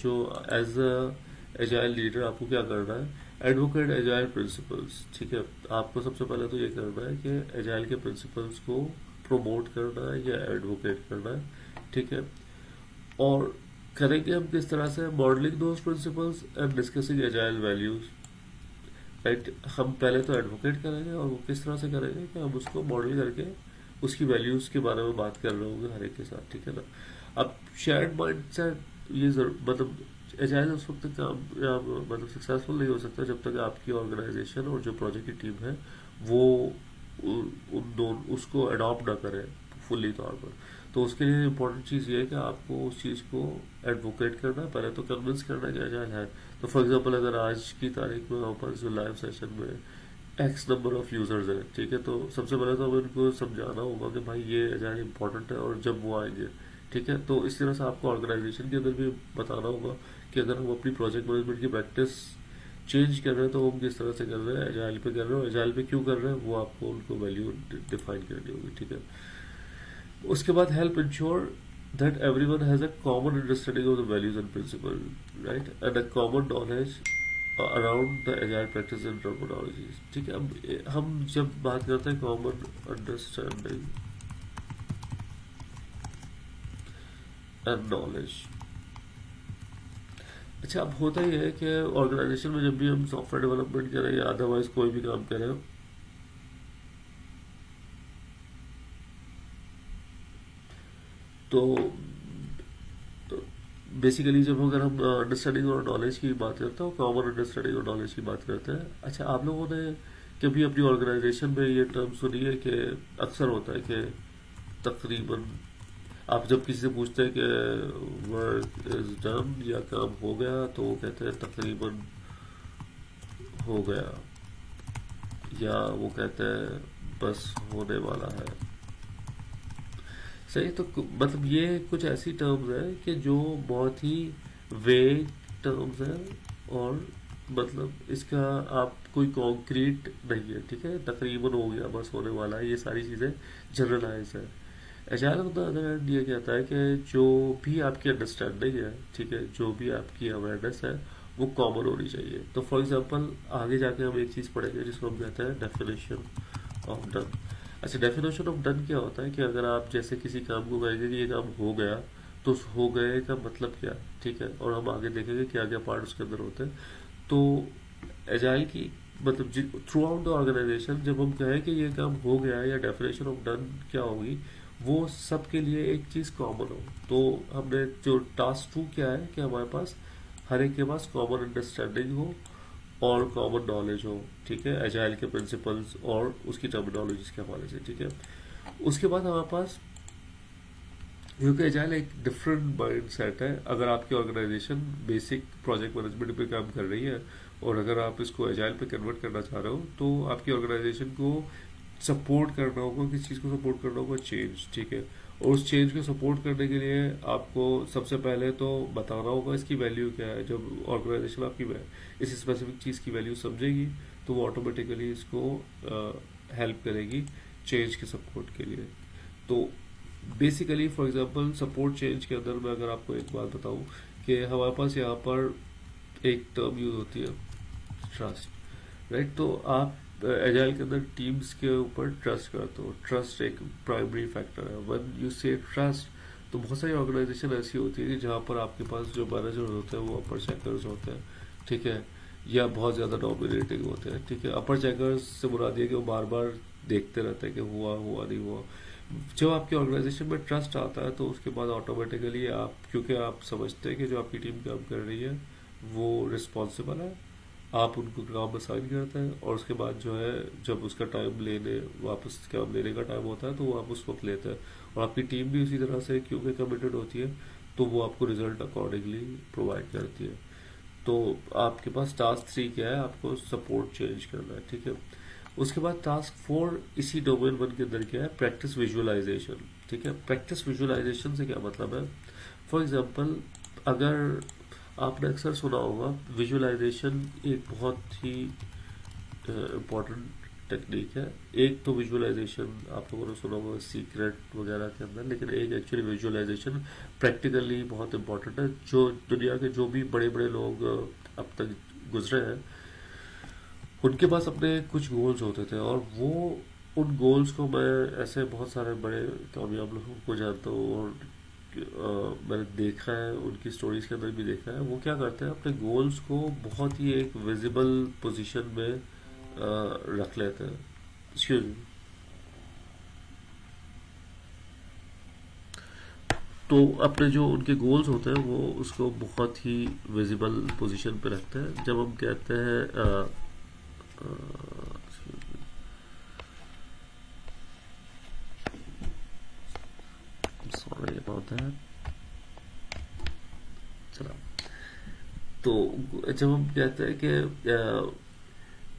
जो एज अ एजाइल लीडर आपको क्या करना है, एडवोकेट एजाइल प्रिंसिपल्स। ठीक है, आपको सबसे पहले तो ये करना है कि एजाइल के प्रिंसिपल्स को प्रमोट करना है या एडवोकेट करना है। ठीक है, और करेंगे हम किस तरह से, modelling those principles and discussing agile values. Right, हम पहले तो एडवोकेट करेंगे और वो किस तरह से करेंगे कि हम उसको मॉडल करके उसकी वैल्यूज के बारे में बात कर रहे होंगे हर एक के साथ। ठीक है ना, अब शेयर्ड माइंडसेट ये मतलब एजाइल उस वक्त तक काम मतलब सक्सेसफुल नहीं हो सकता जब तक आपकी ऑर्गेनाइजेशन और जो प्रोजेक्ट की टीम है वो उन दोनों उसको अडॉप्ट ना करे फुल्ली तौर पर। तो उसके लिए इम्पोर्टेंट चीज़ ये है कि आपको उस चीज़ को एडवोकेट करना है, पहले तो कन्विंस करना है कि एजाइल है। तो फॉर एग्जांपल अगर आज की तारीख में हमारे पास जो लाइव सेशन में एक्स नंबर ऑफ यूजर्स हैं, ठीक है, तो सबसे पहले तो हमें उनको समझाना होगा कि भाई ये एजाइल इंपॉर्टेंट है और जब वो आएंगे, ठीक है, तो इस तरह से आपको ऑर्गेनाइजेशन के अंदर भी बताना होगा कि अगर हम अपनी प्रोजेक्ट मैनेजमेंट की प्रैक्टिस चेंज कर रहे हैं तो हम किस तरह से कर रहे हैं, एजाइल पे कर रहे हैं, और एजाइल पे क्यों कर रहे हैं, वो आपको उनको वैल्यू डिफाइन करनी होगी, ठीक है। उसके बाद help ensure that everyone has a common understanding of the values and principles, right, and a common knowledge around the agile practice and terminologies, ठीक है। अब हम जब बात करते हैं कॉमन अंडरस्टैंडिंग एंड नॉलेज, अच्छा अब होता ही है कि ऑर्गेनाइजेशन में जब भी हम सॉफ्टवेयर डेवलपमेंट करें या अदरवाइज कोई भी काम करें, तो बेसिकली जब अगर हम अंडरस्टैंडिंग और नॉलेज की बात करते हैं, कॉमन अंडरस्टैंडिंग और नॉलेज की बात करते हैं, अच्छा आप लोगों ने कभी अपनी ऑर्गेनाइजेशन में ये टर्म सुनी है कि अक्सर होता है कि तकरीबन आप जब किसी से पूछते हैं कि वर्क इज डन या काम हो गया, तो वो कहते हैं तकरीबन हो गया, या वो कहते हैं बस होने वाला है, सही। तो मतलब ये कुछ ऐसी टर्म्स है कि जो बहुत ही वेग टर्म्स है, और मतलब इसका आप कोई कॉन्क्रीट नहीं है, ठीक है, तकरीबन हो गया, बस होने वाला है, ये सारी चीज़ें जनरलाइज है। Agile on the other hand ये कहता है कि जो भी आपकी अंडरस्टैंडिंग है, ठीक है, जो भी आपकी अवेयरनेस है वो कॉमन होनी चाहिए। तो फॉर एग्जांपल आगे जाके हम एक चीज़ पढ़ेंगे जिसको हम कहते हैं डेफिनेशन ऑफ डन। अच्छा, डेफिनेशन ऑफ डन क्या होता है कि अगर आप जैसे किसी काम को कहेंगे कि ये काम हो गया, तो उस हो गए का मतलब क्या, ठीक है, और हम आगे देखेंगे क्या क्या पार्ट उसके अंदर होते हैं। तो एजाइल की मतलब थ्रू आउट द ऑर्गेनाइजेशन जब हम कहें कि ये काम हो गया है, या डेफिनेशन ऑफ डन क्या होगी, वो सबके लिए एक चीज़ कॉमन हो। तो हमने जो टास्क 2 क्या है कि हमारे पास हर एक के पास कॉमन अंडरस्टैंडिंग हो और कॉमन नॉलेज हो, ठीक है, एजाइल के प्रिंसिपल्स और उसकी टर्मिनोलॉजीज के हवाले से, ठीक है। उसके बाद हमारे पास क्योंकि एजाइल एक डिफरेंट माइंड सेट है, अगर आपकी ऑर्गेनाइजेशन बेसिक प्रोजेक्ट मैनेजमेंट पे काम कर रही है और अगर आप इसको एजाइल पे कन्वर्ट करना चाह रहे हो, तो आपकी ऑर्गेनाइजेशन को सपोर्ट करना होगा, किस चीज़ को सपोर्ट करना होगा, चेंज, ठीक है। और उस चेंज को सपोर्ट करने के लिए आपको सबसे पहले तो बताना होगा इसकी वैल्यू क्या है। जब ऑर्गेनाइजेशन आपकी इस स्पेसिफिक चीज़ की वैल्यू समझेगी तो वो ऑटोमेटिकली इसको हेल्प करेगी चेंज के सपोर्ट के लिए। तो basically for example support change के अंदर मैं अगर आपको एक बात बताऊं कि हमारे पास यहाँ पर एक टर्म यूज होती है ट्रस्ट, राइट। तो आप एजाइल के अंदर टीम्स के ऊपर ट्रस्ट करते हो, ट्रस्ट एक प्राइमरी फैक्टर है। व्हेन यू से ट्रस्ट, तो बहुत सारी ऑर्गेनाइजेशन ऐसी होती है कि जहाँ पर आपके पास जो मैनेजर होते हैं वो अपर चेकर्स होते हैं, ठीक है, या बहुत ज़्यादा डोमिनेटिंग होते हैं, ठीक है। अपर चेकर्स से मुराद है कि वो बार बार देखते रहते हैं कि हुआ हुआ नहीं हुआ। जब आपकी ऑर्गेनाइजेशन में ट्रस्ट आता है तो उसके बाद ऑटोमेटिकली आप, क्योंकि आप समझते हैं कि जो आपकी टीम काम कर रही है वो रिस्पॉन्सिबल है, आप उनको काम असाइन करते हैं, और उसके बाद जो है जब उसका टाइम लेने वापस काम लेने का टाइम होता है तो वो आप उस वक्त लेते हैं, और आपकी टीम भी उसी तरह से क्योंकि कमिटेड होती है तो वो आपको रिजल्ट अकॉर्डिंगली प्रोवाइड करती है। तो आपके पास टास्क 3 क्या है, आपको सपोर्ट चेंज करना है, ठीक है। उसके बाद टास्क 4 इसी डोमेन 1 के अंदर क्या है, प्रैक्टिस विजुअलाइजेशन, ठीक है। प्रैक्टिस विजुअलाइजेशन से क्या मतलब है, फॉर एग्जांपल अगर आपने अक्सर सुना होगा विजुअलाइजेशन एक बहुत ही इम्पोर्टेंट टेक्निक है। एक तो विजुअलाइजेशन आप लोगों ने सुना होगा सीक्रेट वगैरह के अंदर, लेकिन एक एक्चुअली विजुअलाइजेशन प्रैक्टिकली बहुत इम्पोर्टेंट है। जो दुनिया के जो भी बड़े बड़े लोग अब तक गुजरे हैं उनके पास अपने कुछ गोल्स होते थे, और वो उन गोल्स को, मैं ऐसे बहुत सारे बड़े कामयाब लोगों को जानता हूँ और मैंने देखा है, उनकी स्टोरीज के अंदर भी देखा है, वो क्या करते हैं अपने गोल्स को बहुत ही एक विजिबल पोजीशन में रख लेते हैं। एक्सक्यूज मी, तो अपने जो उनके गोल्स होते हैं वो उसको बहुत ही विजिबल पोजीशन पे रखते हैं। जब हम कहते हैं सॉरी अबाउट दैट, चला। तो जब हम कहते हैं कि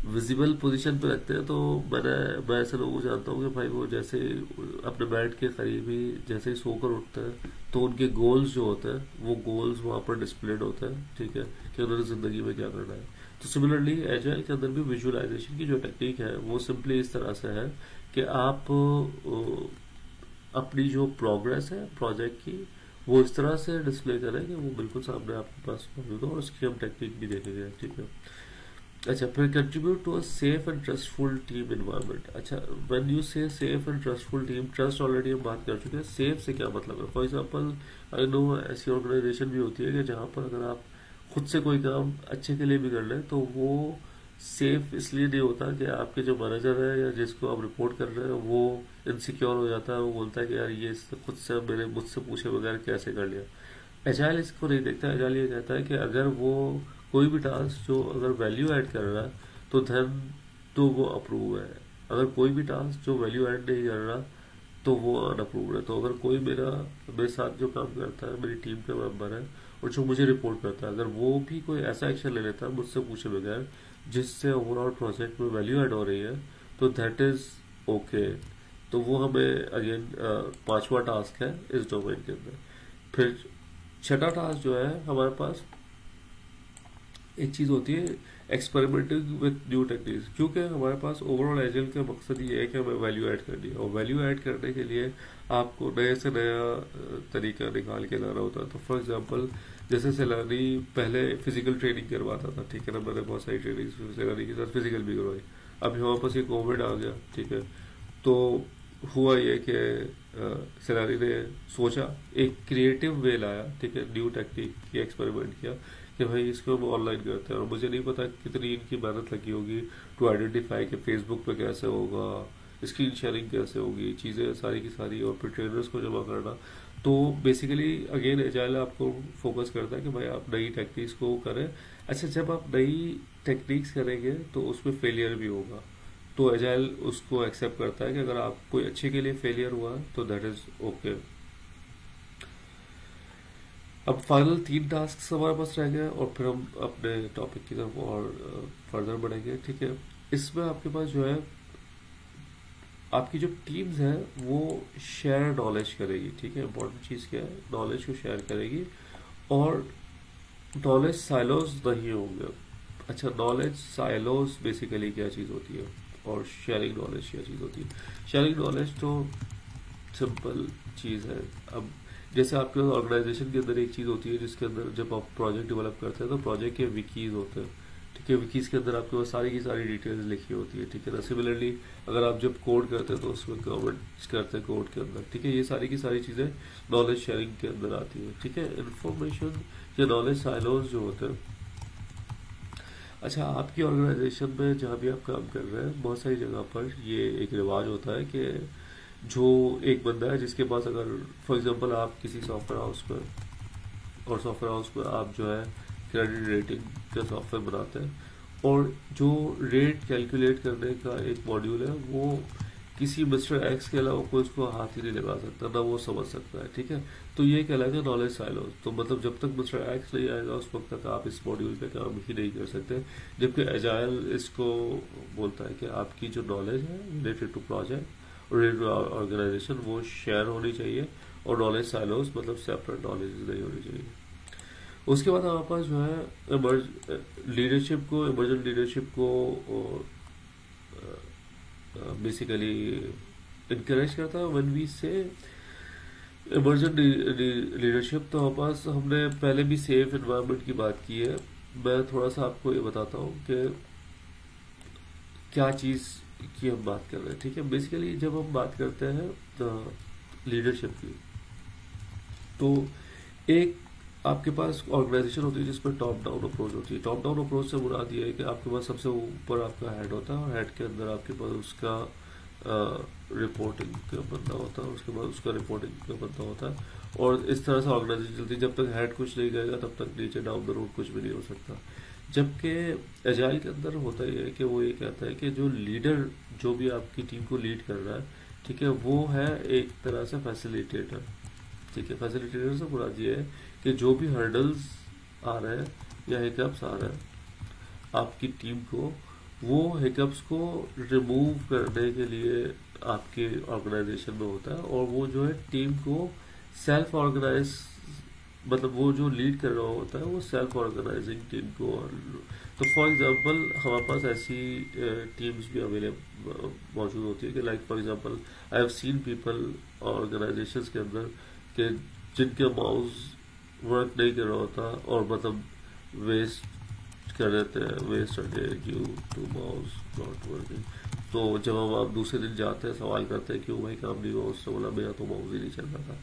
विजिबल पोजीशन पे रखते हैं, तो मैं ऐसे लोगों को जानता हूँ कि भाई वो जैसे अपने बेड के करीब ही जैसे ही सोकर उठते हैं तो उनके गोल्स जो होते हैं वो गोल्स वहाँ पर डिस्प्लेड होते हैं, ठीक है, कि उन्होंने जिंदगी में क्या करना है। तो सिमिलरली एजाइल के अंदर भी विजुअलाइजेशन की जो टेक्निक है वो सिंपली इस तरह से है कि आप अपनी जो प्रोग्रेस है प्रोजेक्ट की वो इस तरह से डिस्प्ले करें कि वो बिल्कुल सामने आपके पास मौजूद हो, और उसकी हम टेक्निक भी देखेंगे, ठीक है। अच्छा, फिर contribute to a safe and trustful team environment. अच्छा, when you say safe and trustful team, trust already हम बात कर चुके हैं। सेफ से क्या मतलब है? फॉर एग्जांपल आई नो ऐसी ऑर्गेनाइजेशन भी होती है कि जहां पर अगर आप खुद से कोई काम अच्छे के लिए भी कर लें तो वो सेफ इसलिए नहीं होता कि आपके जो मैनेजर है या जिसको आप रिपोर्ट कर रहे हैं वो इनसिक्योर हो जाता है, वो बोलता है कि यार ये खुद से मुझसे पूछे बगैर कैसे कर लिया। एजाइल इसको नहीं देखता। एजाइल ये कहता है कि अगर वो कोई भी टास्क जो अगर वैल्यू ऐड कर रहा है तो धन तो वो अप्रूव है, अगर कोई भी टास्क जो वैल्यू ऐड नहीं कर रहा तो वो अनअप्रूव है। तो अगर कोई मेरे साथ जो काम करता है, मेरी टीम का मेंबर है और जो मुझे रिपोर्ट करता है, अगर वो भी कोई ऐसा एक्शन ले लेता है मुझसे पूछे बगैर जिससे ओवरऑल प्रोजेक्ट में वैल्यू ऐड हो रही है, तो दैट इज ओके। तो वो हमें अगेन 5वां टास्क है इस डोमेन के अंदर। फिर 6ठा टास्क जो है हमारे पास एक चीज होती है एक्सपेरिमेंटिंग विद न्यू टेक्निक्स, क्योंकि हमारे पास ओवरऑल एजाइल का मकसद ये है कि हमें वैल्यू ऐड करनी है, और वैल्यू ऐड करने के लिए आपको नए से नया तरीका निकाल के लाना होता है। तो फॉर एग्जांपल जैसे सैलानी पहले फिजिकल ट्रेनिंग करवाता था, ठीक है ना, मैंने बहुत सारी ट्रेनिंग सैलानी के साथ फिजिकल भी करवाई। अभी हमारे पास ये कोविड आ गया, ठीक है, तो हुआ ये कि सैलानी ने सोचा एक क्रिएटिव वे लाया, ठीक है, न्यू टेक्निक की एक्सपेरिमेंट किया कि भाई इसको हम ऑनलाइन करते हैं। और मुझे नहीं पता कितनी इनकी मेहनत लगी होगी टू आइडेंटिफाई कि फेसबुक पे कैसे होगा, स्क्रीन शेयरिंग कैसे होगी, चीज़ें सारी की सारी, और फिर ट्रेनर्स को जमा करना। तो बेसिकली अगेन एजाइल आपको फोकस करता है कि भाई आप नई टेक्निक्स को करें। अच्छा, जब आप नई टेक्निक्स करेंगे तो उसमें फेलियर भी होगा, तो एजाइल उसको एक्सेप्ट करता है कि अगर आप कोई अच्छे के लिए फेलियर हुआ तो दैट इज ओके। अब फाइनल 3 टास्क हमारे पास रह गए और फिर हम अपने टॉपिक की तरफ और फर्दर बढ़ेंगे, ठीक है। इसमें आपके पास जो है आपकी जो टीम्स है वो शेयर नॉलेज करेगी, ठीक है। इंपॉर्टेंट चीज क्या है, नॉलेज को शेयर करेगी और नॉलेज साइलोज नहीं होंगे। अच्छा, नॉलेज साइलोज बेसिकली क्या चीज होती है और शेयरिंग नॉलेज क्या चीज होती है? शेयरिंग नॉलेज तो सिंपल चीज है। अब जैसे आपके ऑर्गेनाइजेशन के अंदर एक चीज होती है जिसके अंदर जब आप प्रोजेक्ट डेवलप करते हैं तो प्रोजेक्ट के विकीज होते हैं, ठीक है। विकीज के अंदर आपके पास सारी की सारी डिटेल्स लिखी होती है, ठीक है ना। सिमिलरली अगर आप जब कोड करते हैं तो उसमें कमेंट्स करते हैं कोड के अंदर, ठीक है। ये सारी की सारी चीजें नॉलेज शेयरिंग के अंदर आती है, ठीक है। इंफॉर्मेशन या नॉलेज साइलोज जो होते हैं। अच्छा, आपकी ऑर्गेनाइजेशन में जहाँ भी आप काम कर रहे हैं बहुत सारी जगह पर ये एक रिवाज होता है कि जो एक बंदा है जिसके पास, अगर फॉर एग्जांपल आप किसी सॉफ्टवेयर हाउस में, और सॉफ्टवेयर हाउस में आप जो है क्रेडिट रेटिंग का सॉफ्टवेयर बनाते हैं, और जो रेट कैलकुलेट करने का एक मॉड्यूल है वो किसी मिस्टर एक्स के अलावा कोई उसको हाथ ही नहीं लगा सकता, ना वो समझ सकता है, ठीक है। तो ये कहलाता है नॉलेज साइलोज। तो मतलब जब तक मिस्टर एक्स नहीं आएगा उस वक्त तक आप इस मॉड्यूल पे काम ही नहीं कर सकते। जबकि एजाइल इसको बोलता है कि आपकी जो नॉलेज है रिलेटेड टू प्रोजेक्ट और रिलेटेड ऑर्गेनाइजेशन वो शेयर होनी चाहिए, और नॉलेज साइलोज मतलब सेपरेट नॉलेज नहीं होनी चाहिए। उसके बाद हमारे पास जो है इमर्जेंट लीडरशिप को बेसिकली इनकरेज करता है। व्हेन वी से इमर्जेंट लीडरशिप, तो हमारे पास हमने पहले भी सेफ एनवायरनमेंट की बात की है। मैं थोड़ा सा आपको ये बताता हूँ कि क्या चीज की हम बात कर रहे हैं, ठीक है। बेसिकली जब हम बात करते हैं लीडरशिप की, तो एक आपके पास ऑर्गेनाइजेशन होती है जिसमें टॉप डाउन अप्रोच होती है। टॉप डाउन अप्रोच से मुराद ये है कि आपके पास सबसे ऊपर आपका हेड होता है और हेड के अंदर आपके पास उसका रिपोर्टिंग का बंदा होता है, उसके बाद उसका रिपोर्टिंग का बंदा होता है, और इस तरह से ऑर्गेनाइजेशन चलती है, जब तक हेड कुछ नहीं करेगा तब तक नीचे डाउन द रोड कुछ भी नहीं हो सकता। जबकि एजाइल के अंदर होता ही है कि वो ये कहता है कि जो लीडर, जो भी आपकी टीम को लीड कर रहा है, ठीक है, वो है एक तरह से फैसिलिटेटर। ठीक है, फैसिलिटेटर से मुराद ये है कि जो भी हर्डल्स आ रहे हैं या हिकअप्स आ रहे हैं आपकी टीम को, वो हिकअप्स को रिमूव करने के लिए आपके ऑर्गेनाइजेशन में होता है, और वो जो है टीम को सेल्फ ऑर्गेनाइज, मतलब वो जो लीड कर रहा होता है वो सेल्फ ऑर्गेनाइजिंग टीम को। तो फॉर एग्जांपल हमारे पास ऐसी टीम्स भी अवेलेबल मौजूद होती है कि like for example I have seen people organisations के अंदर कि जिनके माउस वर्क नहीं कर रहा होता और मतलब वेस्ट कर देते हैं, waste due to mouse not working. तो जब हम आप दूसरे दिन जाते हैं सवाल करते हैं क्यों भाई काम नहीं हुआ, उससे बोला मेरा तो माउस ही नहीं चल रहा था।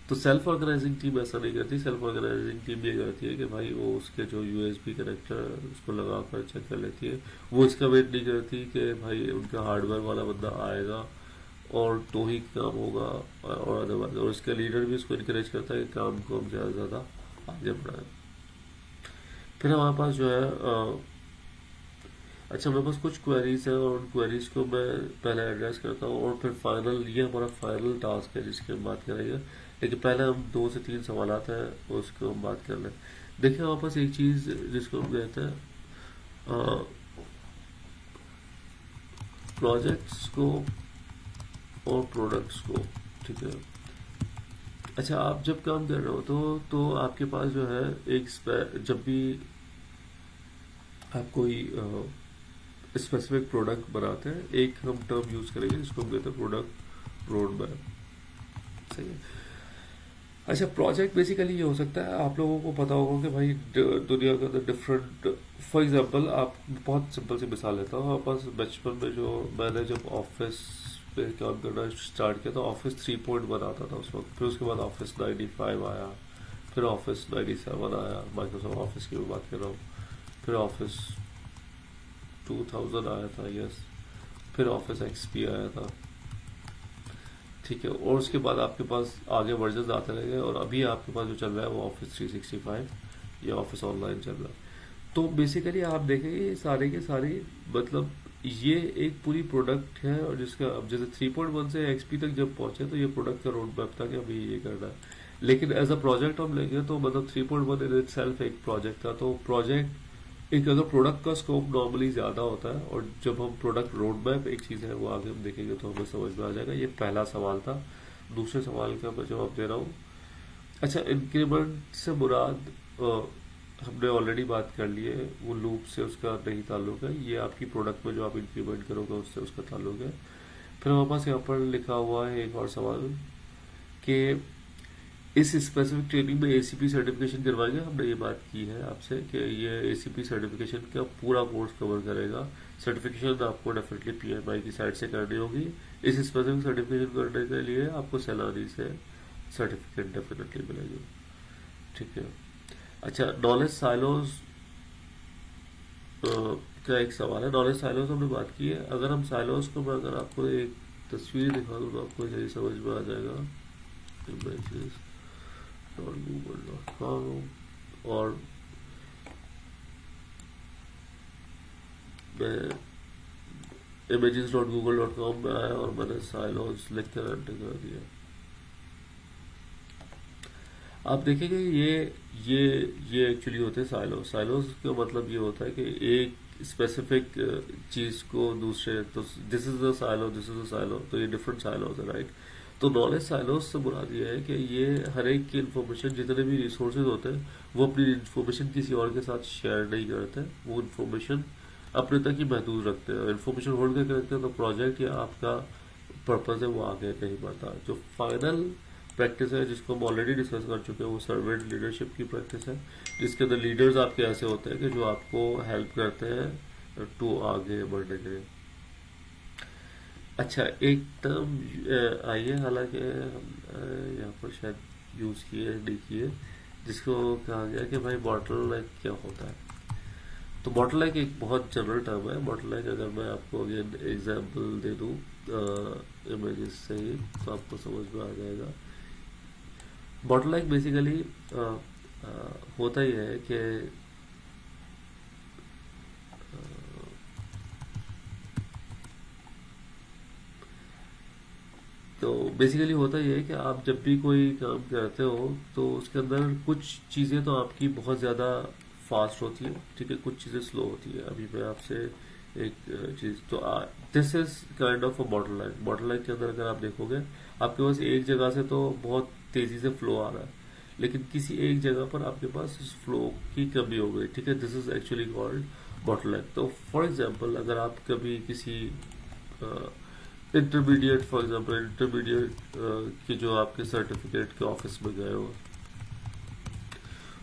तो सेल्फ ऑर्गेनाइजिंग टीम ऐसा नहीं करती। सेल्फ ऑर्गेनाइजिंग टीम ये करती है कि भाई वो उसके जो यूएसबी कनेक्टर उसको लगा कर चेक कर लेती है। वो इसका वेट नहीं करती कि भाई उनका हार्डवेयर वाला बंदा आएगा और तो ही काम होगा, और अदरवाइज। और इसका लीडर भी उसको इनकरेज करता है कि काम को हम ज़्यादा से ज़्यादा आगे बढ़ाएं। फिर हमारे पास जो है अच्छा, मेरे पास कुछ क्वेरीज हैं और उन क्वेरीज को मैं पहले एड्रेस करता हूँ, और फिर फाइनल, ये हमारा फाइनल टास्क है जिसकी हम बात करेंगे। लेकिन पहले हम 2 से 3 सवालात हैं उसको हम बात कर लें। देखिए हमारे पास एक चीज़ जिसको हम कहते हैं प्रोजेक्ट्स को और प्रोडक्ट्स को। ठीक है, अच्छा, आप जब काम कर रहे हो तो आपके पास जो है जब भी आप कोई स्पेसिफिक प्रोडक्ट बनाते हैं, एक हम टर्म यूज करेंगे जिसको हम कहते हैं प्रोडक्ट रोड मैप। सही है। अच्छा, प्रोजेक्ट बेसिकली ये हो सकता है, आप लोगों को पता होगा कि भाई दुनिया के अंदर डिफरेंट, फॉर एग्जांपल आप बहुत सिंपल सी मिसाल लेता हूँ। हमारे पास बचपन में जो मैंने जब ऑफिस पे काम करना स्टार्ट किया था, ऑफिस 3.1 आता था उस वक्त। फिर उसके बाद ऑफिस 95 आया, फिर ऑफिस 97 आया, माइक्रोसॉफ्ट ऑफिस की मैं बात कर रहा हूँ। फिर ऑफिस 2000 आया था, यस। फिर ऑफिस एक्सपी आया था। ठीक है, और उसके बाद आपके पास आगे वर्जन आते रहेंगे, और अभी आपके पास जो चल रहा है वो ऑफिस 365 या ऑफिस ऑनलाइन चल रहा है। तो बेसिकली आप देखेंगे ये सारे के सारे, मतलब ये एक पूरी प्रोडक्ट है, और जिसका अब जैसे 3.1 से एक्सपी तक जब पहुंचे तो ये प्रोडक्ट का रोड मैप था कि अभी ये करना है। लेकिन एज अ प्रोजेक्ट हम लेंगे तो मतलब 3.1 इन इटसेल्फ एक प्रोजेक्ट था। तो प्रोजेक्ट एक, अगर प्रोडक्ट का स्कोप नॉर्मली ज्यादा होता है, और जब हम प्रोडक्ट रोड मैप एक चीज है वो आगे हम देखेंगे तो हमें समझ में आ जाएगा। ये पहला सवाल था। दूसरे सवाल का मैं जवाब दे रहा हूँ। अच्छा, इंक्रीमेंट से मुराद हमने ऑलरेडी बात कर ली है, वो लूप से उसका नहीं ताल्लुक है, ये आपकी प्रोडक्ट में जो आप इंक्रीमेंट करोगे उससे उसका ताल्लुक है। फिर हमारे पास यहाँ पर लिखा हुआ है एक और सवाल कि इस स्पेसिफिक ट्रेनिंग में एसीपी सर्टिफिकेशन करवाएंगे। हमने ये बात की है आपसे कि ये एसीपी सर्टिफिकेशन का पूरा कोर्स कवर करेगा। सर्टिफिकेशन आपको डेफिनेटली पीएमआई की साइड से करनी होगी। इस स्पेसिफिक सर्टिफिकेशन करने के लिए आपको सैलानी से सर्टिफिकेट डेफिनेटली मिलेगी। ठीक है, अच्छा, नॉलेज साइलोज का एक सवाल है। नॉलेज साइलोज हमने बात की है। अगर हम साइलोज को, मैं अगर आपको एक तस्वीर दिखा दूँ तो आपको यही समझ में आ जाएगा। google.com और मैं images.google.com में आया और मैंने साइलोज लिख कर एंटर कर दिया। आप देखेंगे ये एक्चुअली होते हैं साइलोज। साइलोज का मतलब ये होता है कि एक स्पेसिफिक चीज को दूसरे, तो this is a silo, this is a silo, तो ये डिफरेंट साइलोज है, राइट। तो नॉलेज साइलोज से मुराद ये है कि ये हर एक की इन्फॉर्मेशन, जितने भी रिसोर्सेज होते हैं वो अपनी इन्फॉर्मेशन किसी और के साथ शेयर नहीं करते। वो इन्फॉर्मेशन अपने तक ही महदूद रखते हैं। इन्फॉर्मेशन होल्ड करके रखते हैं तो प्रोजेक्ट या आपका पर्पज है वो आगे नहीं बढ़ता। जो फाइनल प्रैक्टिस है जिसको हम ऑलरेडी डिस्कस कर चुके हैं वो सर्वेंट लीडरशिप की प्रैक्टिस है, जिसके अंदर लीडर्स आपके ऐसे होते हैं कि जो आपको हेल्प करते हैं टू आगे बढ़ने के लिए। अच्छा, एक टर्म आई है, हालांकि यहाँ पर शायद यूज किए नहीं किए, जिसको कहा गया कि भाई बॉटलनेक क्या होता है। तो बॉटलनेक एक बहुत जनरल टर्म है। बॉटलनेक अगर मैं आपको अगेन एग्जांपल दे दूँ इमेजेस से ही तो आपको समझ में आ जाएगा। बॉटलनेक बेसिकली होता ही है कि तो बेसिकली होता ही है कि आप जब भी कोई काम करते हो तो उसके अंदर कुछ चीज़ें तो आपकी बहुत ज़्यादा फास्ट होती है, ठीक है, कुछ चीज़ें स्लो होती है। अभी मैं आपसे एक चीज़ तो this is kind of a bottleneck. Bottleneck के अंदर अगर आप देखोगे आपके पास एक जगह से तो बहुत तेज़ी से फ्लो आ रहा है, लेकिन किसी एक जगह पर आपके पास इस फ्लो की कमी हो गई, ठीक है, this is actually called bottleneck. तो फॉर एग्जांपल अगर आप कभी किसी इंटरमीडिएट, फॉर एग्जांपल इंटरमीडिएट के जो आपके सर्टिफिकेट के ऑफिस में गए हो,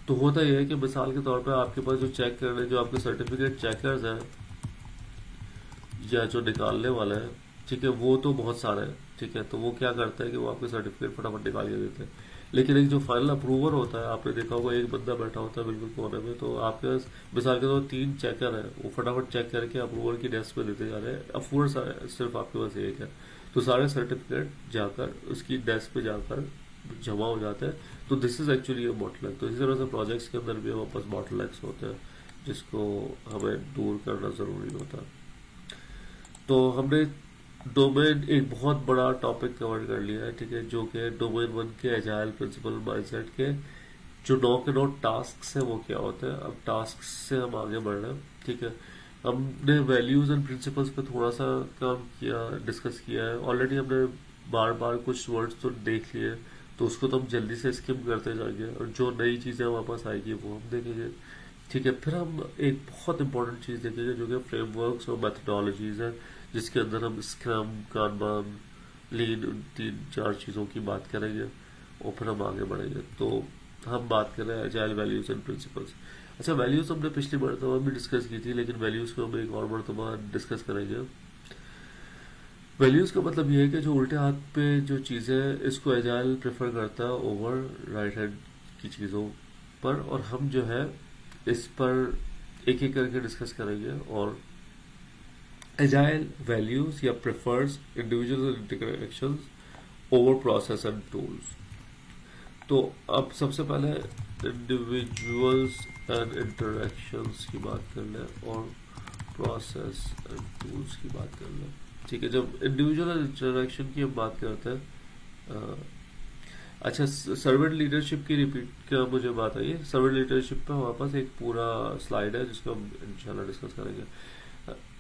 तो होता यह है कि मिसाल के तौर पर आपके पास जो चेक करने, जो आपके सर्टिफिकेट चेकर्स हैं या जो निकालने वाले हैं, ठीक है, वो तो बहुत सारे हैं, ठीक है, तो वो क्या करता है कि वो आपके सर्टिफिकेट फटाफट निकाल के देते हैं। लेकिन एक जो फाइनल अप्रूवर होता है, आपने देखा होगा एक बंदा बैठा होता है बिल्कुल कोने में, तो आपके पास मिसाल के तौर पर 3 चेकर है, वो फटाफट चेक करके अप्रूवर की डेस्क पे देते जा रहे हैं। अप्रूवर सिर्फ आपके पास एक है, तो सारे सर्टिफिकेट जाकर उसकी डेस्क पे जाकर जमा हो जाता है। तो this is actually a bottleneck. तो इसी तरह से प्रोजेक्ट्स के अंदर भी हमारे पास बॉटलनेक्स होते हैं जिसको हमें दूर करना जरूरी होता है। तो हमने डोमेन एक बहुत बड़ा टॉपिक कवर कर लिया है, ठीक है, जो कि डोमेन 1 के एजाइल प्रिंसिपल माइंडसेट के जो 9 के 9 टास्क है वो क्या होते हैं। अब टास्क से हम आगे बढ़ रहे हैं, ठीक है। हमने वैल्यूज एंड प्रिंसिपल्स पे थोड़ा सा काम किया, डिस्कस किया है ऑलरेडी। हमने बार बार कुछ वर्ड्स तो देख लिए, तो उसको तो हम जल्दी से स्किप करते जाएंगे और जो नई चीज़ें हमारे पास आएगी वो हम देखेंगे, ठीक है। फिर हम एक बहुत इंपॉर्टेंट चीज़ देखेंगे जो कि फ्रेमवर्क्स और मैथडोलॉजीज है, जिसके अंदर हम स्क्रम, कानबान, लीन, उन 3-4 चीज़ों की बात करेंगे और फिर हम आगे बढ़ेंगे। तो हम बात कर रहे हैं एजाइल वैल्यूज एंड प्रिंसिपल्स। अच्छा, वैल्यूज हमने पिछली मरतबा भी डिस्कस की थी, लेकिन वैल्यूज को हम एक और मरतबा डिस्कस करेंगे। वैल्यूज का मतलब ये है कि जो उल्टे हाथ पे जो चीज़ है इसको एजाइल प्रेफर करता है ओवर राइट हैंड की चीज़ों पर, और हम जो है इस पर एक एक करके डिस्कस करेंगे। और एजाइल वैल्यूज या prefers individual interactions over process and tools. तो अब सबसे पहले इंडिविजुअल्स एंड इंटरेक्शंस की बात कर लें और प्रोसेस एंड टूल्स की बात कर लें, ठीक है। जब इंडिविजुअल इंटरेक्शन की हम बात करते हैं, अच्छा, सर्वेंट लीडरशिप की रिपीट का मुझे बात आई है। सर्वेंट लीडरशिप पे हमारे पास एक पूरा स्लाइड है जिसको हम इंशाल्लाह डिस्कस करेंगे।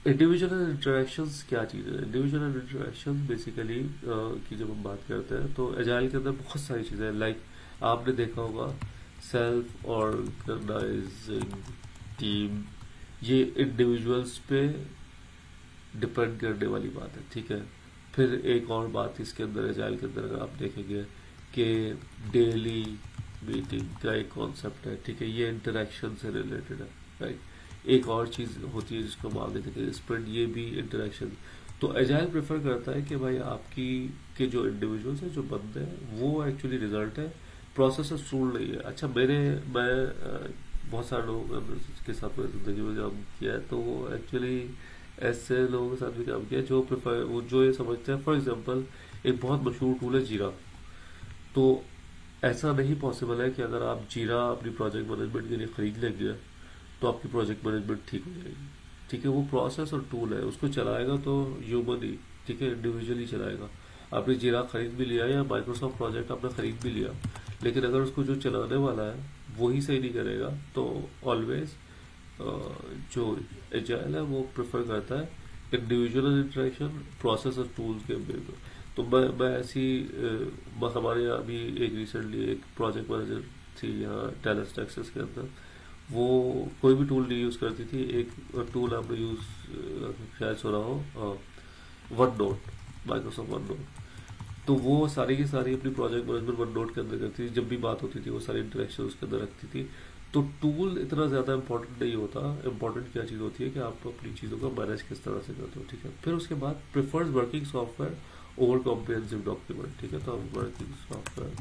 इंडिविजुअल इंटरेक्शंस क्या चीज़ है? इंडिविजुअल इंटरेक्शंस बेसिकली की जब हम बात करते हैं तो एजाइल के अंदर बहुत सारी चीज़ें हैं। लाइक आपने देखा होगा सेल्फ ऑर्गेनाइजिंग टीम, ये इंडिविजुअल्स पे डिपेंड करने वाली बात है, ठीक है। फिर एक और बात इसके अंदर एजाइल के अंदर अगर आप देखेंगे कि डेली मीटिंग का एक कॉन्सेप्ट है, ठीक है, ये इंटरेक्शन से रिलेटेड है, राइट। एक और चीज़ होती है जिसको हम आगे देखेंगे स्प्रिंट, ये भी इंटरेक्शन। तो एजाइल प्रेफर करता है कि भाई आपकी के जो इंडिविजुअल्स हैं, जो बंदे हैं, वो एक्चुअली रिजल्ट है, प्रोसेस टूल नहीं है। अच्छा, मैं बहुत सारे लोगों के साथ में जिंदगी में काम किया है, तो वो एक्चुअली ऐसे लोगों के साथ भी काम किया जो प्रेफर, वो जो ये समझते हैं, फॉर एग्जांपल एक बहुत मशहूर टूल है जीरा। तो ऐसा नहीं पॉसिबल है कि अगर आप जीरा अपनी प्रोजेक्ट मैनेजमेंट के लिए खरीद लेंगे तो आपकी प्रोजेक्ट मैनेजमेंट ठीक हो जाएगी, ठीक है। वो प्रोसेस और टूल है, उसको चलाएगा तो ह्यूमन ही, ठीक है, इंडिविजुअली चलाएगा। आपने जीरा खरीद भी लिया या माइक्रोसॉफ्ट प्रोजेक्ट आपने खरीद भी लिया, लेकिन अगर उसको जो चलाने वाला है वही सही नहीं करेगा, तो ऑलवेज जो एजाइल है वो प्रेफर करता है इंडिविजुअल इंटरेक्शन, प्रोसेस और टूल्स के बेस पर। तो मैं ऐसी हमारे यहाँ अभी एक रिसेंटली एक प्रोजेक्ट मैनेजर थी यहाँ टेलस टेक्सास के अंदर, वो कोई भी टूल नहीं यूज़ करती थी। एक टूल आपने यूज़ शायद सुना हो, one note, Microsoft one note. तो वो सारी की सारी अपनी प्रोजेक्ट मैनेजमेंट वन नोट के अंदर करती थी। जब भी बात होती थी वो सारी इंटरेक्शन उसके अंदर रखती थी। तो टूल इतना ज़्यादा इंपॉर्टेंट नहीं होता, इंपॉर्टेंट क्या चीज़ होती है कि आप अपनी चीज़ों का मैनेज किस तरह से करते हो, ठीक है। फिर उसके बाद prefers working software over comprehensive document, ठीक है। तो हम वर्किंग सॉफ्टवेयर,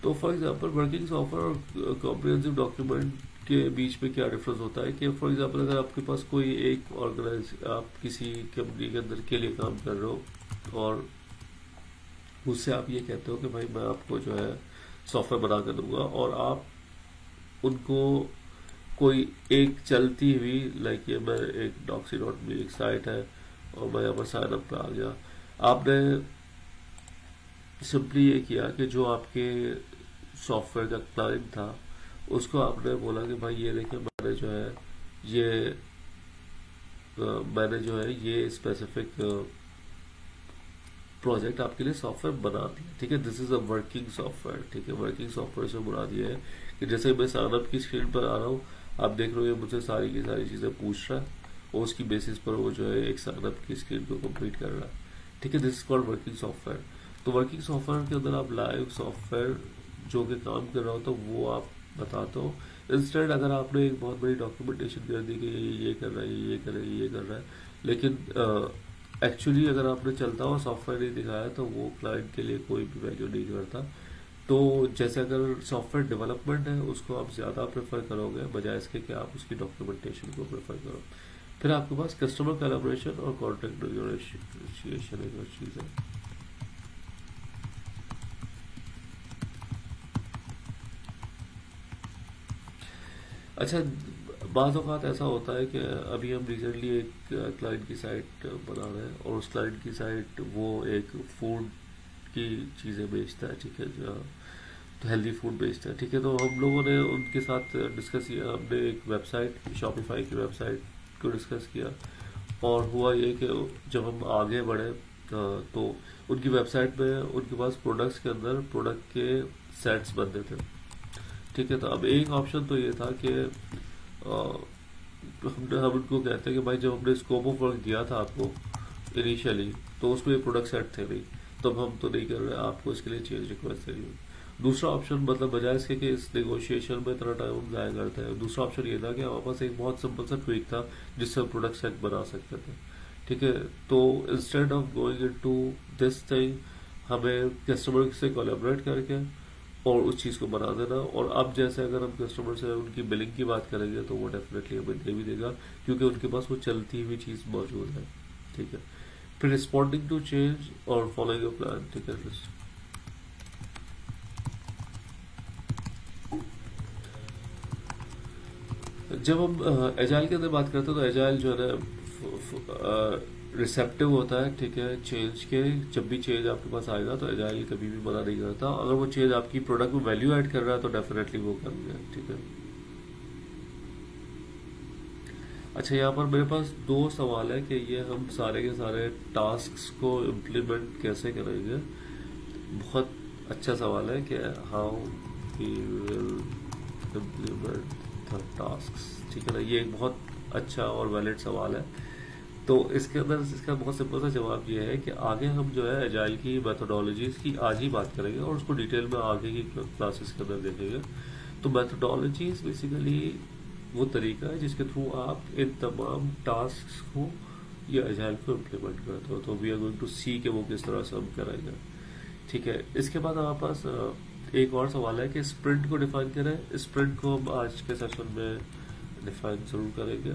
तो फॉर एग्जांपल वर्किंग सॉफ्टवेयर और कॉम्प्रिहेंसिव डॉक्यूमेंट के बीच में क्या डिफरेंस होता है कि फॉर एग्जांपल अगर आपके पास कोई एक आप किसी कंपनी के अंदर के लिए काम कर रहे हो और उससे आप ये कहते हो कि भाई मैं आपको जो है सॉफ्टवेयर बना कर दूंगा, और आप उनको कोई एक चलती हुई लाइक ये मैं एक doxy.me एक साइट है और मैं यहाँ पर साइन अप पे आ गया, आपने सिंपली ये किया कि जो आपके सॉफ्टवेयर का क्लाइंट था उसको आपने बोला कि भाई ये देखिए मैंने जो है ये मैंने जो है ये स्पेसिफिक प्रोजेक्ट आपके लिए सॉफ्टवेयर बना दिया, ठीक है, this is a working software, ठीक है, वर्किंग सॉफ्टवेयर से बना दिया है कि जैसे मैं साइनअप की स्क्रीन पर आ रहा हूँ, आप देख रहे हो ये मुझसे सारी की सारी चीजें पूछ रहा है और उसकी बेसिस पर वो जो है एक साइनअप की स्क्रीन को कंप्लीट कर रहा है, ठीक है, this is called working software. तो वर्किंग सॉफ्टवेयर के अंदर आप लाइव सॉफ्टवेयर जो कि काम कर रहा हो तो वो आप बताते हो। इंस्टेंट अगर आपने एक बहुत बड़ी डॉक्यूमेंटेशन कर दी कि ये कर रहा है, ये कर रहा है, ये कर रहा है, लेकिन एक्चुअली अगर आपने चलता हुआ सॉफ्टवेयर नहीं दिखाया तो वो क्लाइंट के लिए कोई भी वैल्यू नहीं करता। तो जैसे अगर सॉफ्टवेयर डेवलपमेंट है उसको आप ज़्यादा प्रेफर करोगे बजाय इसके कि आप उसकी डॉक्यूमेंटेशन को प्रेफर करो। फिर आपके पास कस्टमर कोलैबोरेशन और कॉन्ट्रैक्ट नेगोशिएशन एक और चीज़ है। अच्छा, बाज़ औक़ात ऐसा होता है कि अभी हम रिसेंटली एक क्लाइंट की साइट बना रहे हैं और उस क्लाइंट की साइट वो एक फूड की चीज़ें बेचता है, ठीक है, जो तो हेल्दी फूड बेचता है, ठीक है। तो हम लोगों ने उनके साथ डिस्कस किया, हमने एक वेबसाइट शॉपिफाई की वेबसाइट को डिस्कस किया और हुआ ये कि जब हम आगे बढ़े तो उनकी वेबसाइट में उनके पास प्रोडक्ट्स के अंदर प्रोडक्ट के सेट्स बनते थे, ठीक है। तो अब एक ऑप्शन तो ये था कि हम उनको कहते हैं कि भाई जब हमने स्कोप ऑफ वर्क दिया था आपको इनिशियली तो उसमें प्रोडक्ट सेट थे नहीं, तो अब हम तो नहीं कर रहे, आपको इसके लिए चेंज रिक्वेस्ट देनी होगी। दूसरा ऑप्शन मतलब बजाय इसके कि इस नेगोशिएशन में इतना टाइम हम जाया करते हैं, दूसरा ऑप्शन ये था कि हमारे पास एक बहुत सिंपल सा ट्विक था जिससे हम प्रोडक्ट सेट बना सकते थे, ठीक है। तो instead of going into this thing हमें कस्टमर से कोलैबोरेट करके और उस चीज़ को बना देना। और अब जैसे अगर हम कस्टमर से उनकी बिलिंग की बात करेंगे तो वो डेफिनेटली हमें दे भी देगा क्योंकि उनके पास वो चलती हुई चीज़ मौजूद है, ठीक है। फिर रिस्पॉन्डिंग टू चेंज और फॉलोइंग अ प्लान, ठीक है। जब हम एजाइल के अंदर बात करते हैं तो एजाइल जो है ना रिसेप्टिव होता है, ठीक है, चेंज के। जब भी चेंज आपके पास आएगा तो एजाइल कभी भी मना नहीं करता, अगर वो चेंज आपकी प्रोडक्ट में वैल्यू ऐड कर रहा है तो डेफिनेटली वो करेंगे, ठीक है। अच्छा, यहाँ पर मेरे पास दो सवाल है कि ये हम सारे के सारे टास्क को इम्प्लीमेंट कैसे करेंगे। बहुत अच्छा सवाल है कि how we will implement the task, ठीक है ना। ये एक बहुत अच्छा और वैलिड सवाल है। तो इसके अंदर इसका बहुत सिंपल सा जवाब ये है कि आगे हम जो है एजाइल की मेथोडोलॉजीज की आज ही बात करेंगे और उसको डिटेल में आगे की क्लासेस के अंदर देखेंगे। तो मेथोडोलॉजीज बेसिकली वो तरीका है जिसके थ्रू आप इन तमाम टास्क को या एजाइल को इम्प्लीमेंट करते हो। तो वी आर गोइंग टू सी कि वो किस तरह से हम करेंगे, ठीक है। इसके बाद हमारे पास एक और सवाल है कि स्प्रिंट को डिफाइन करें। स्प्रिंट को हम आज के सेशन में डिफाइन जरूर करेंगे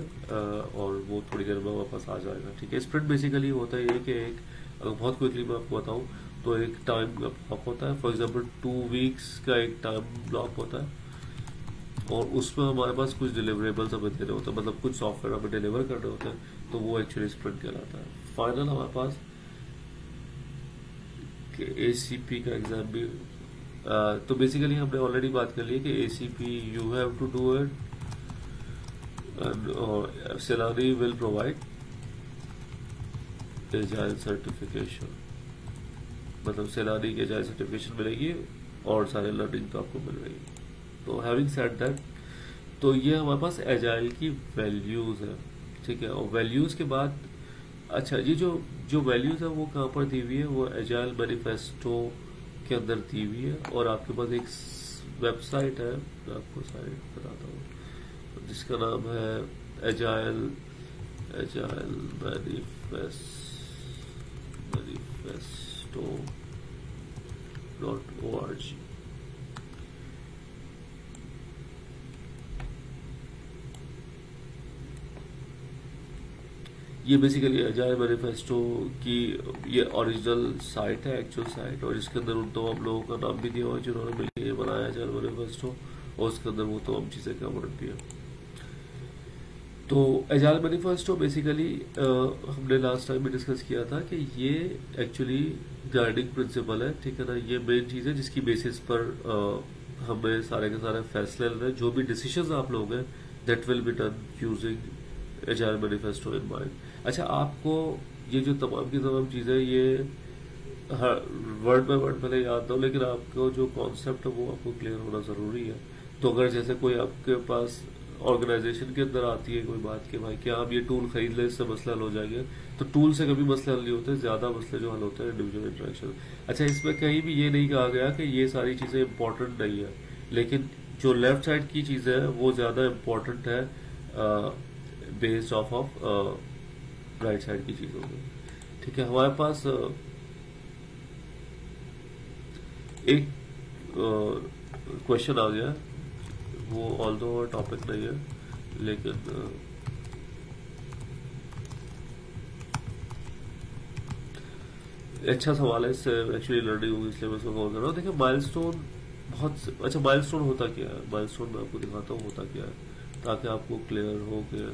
और वो थोड़ी देर में वापस आ जाएगा, ठीक है। स्प्रिंट बेसिकली होता है ये कि एक बहुत क्विकली मैं आपको बताऊं तो एक टाइम ब्लॉक होता है। फॉर एग्जांपल 2 वीक्स का एक टाइम ब्लॉक होता है और उसमें हमारे पास कुछ डिलीवरेबल्स हमें देने होते हैं, मतलब कुछ सॉफ्टवेयर हमें डिलीवर करने होते हैं, तो वो एक्चुअली स्प्रिंट कहलाता है। फाइनल हमारे पास ACP का एग्जाम भी तो बेसिकली हमने ऑलरेडी बात कर ली है कि ACP you have to do it and Celani will provide Agile certification, मतलब Celani की Agile certification मिलेगी और सारे लर्निंग तो आपको मिल रही है। तो हैविंग सेड दैट, तो ये हमारे पास Agile की वैल्यूज है, ठीक है। और वैल्यूज के बाद अच्छा ये जो वैल्यूज है वो कहाँ पर दी हुई है, वो Agile मैनिफेस्टो के अंदर दी हुई है और आपके पास एक वेबसाइट है, मैं आपको साइट बताता हूँ जिसका नाम है Agile manifesto.org। ये बेसिकली एजाइल मैनिफेस्टो की ये ओरिजिनल साइट है, एक्चुअल साइट, और इसके अंदर उन तमाम लोगों का नाम भी दिया हुआ है जिन्होंने मिलकर ये बनाया एजाइल मैनिफेस्टो, और उसके अंदर वो तमाम चीज़ें कवर भी है। तो एजाइल मैनिफेस्टो बेसिकली हमने लास्ट टाइम भी डिस्कस किया था कि ये एक्चुअली गाइडिंग प्रिंसिपल है, ठीक है ना। ये मेन चीज़ है जिसकी बेसिस पर हमें सारे के सारे फैसले लेने, जो भी डिसीजंस आप लोग हैं, that will be done using agile manifesto in mind. अच्छा, आपको ये जो तमाम की तमाम चीज़ें ये वर्ड बाय वर्ड पहले याद दो, लेकिन आपको जो कॉन्सेप्ट है वो आपको क्लियर होना ज़रूरी है। तो अगर जैसे कोई आपके पास ऑर्गेनाइजेशन के अंदर आती है कोई बात कि भाई क्या हम ये टूल खरीद ले, इससे मसला हल हो जाएंगे, तो टूल से कभी मसले हल नहीं होते, ज़्यादा मसले जो हल होते हैं इंडिविजुअल इंटरेक्शन। अच्छा, इसमें कहीं भी ये नहीं कहा गया कि ये सारी चीज़ें इंपॉर्टेंट नहीं है, लेकिन जो लेफ्ट साइड की चीज़ें हैं वो ज़्यादा इंपॉर्टेंट है बेस्ड ऑफ राइट साइड की चीज़ों में। ठीक है, हमारे पास एक क्वेश्चन आ गया, वो ऑल्दो टॉपिक नहीं है, लेकिन अच्छा सवाल है, इससे एक्चुअली लर्निंग होगी, इसलिए मैं इसको कॉल कर रहा हूँ। देखिए, माइलस्टोन बहुत अच्छा, माइलस्टोन होता क्या है, माइलस्टोन मैं आपको दिखाता हूँ होता क्या है, ताकि आपको क्लियर हो कि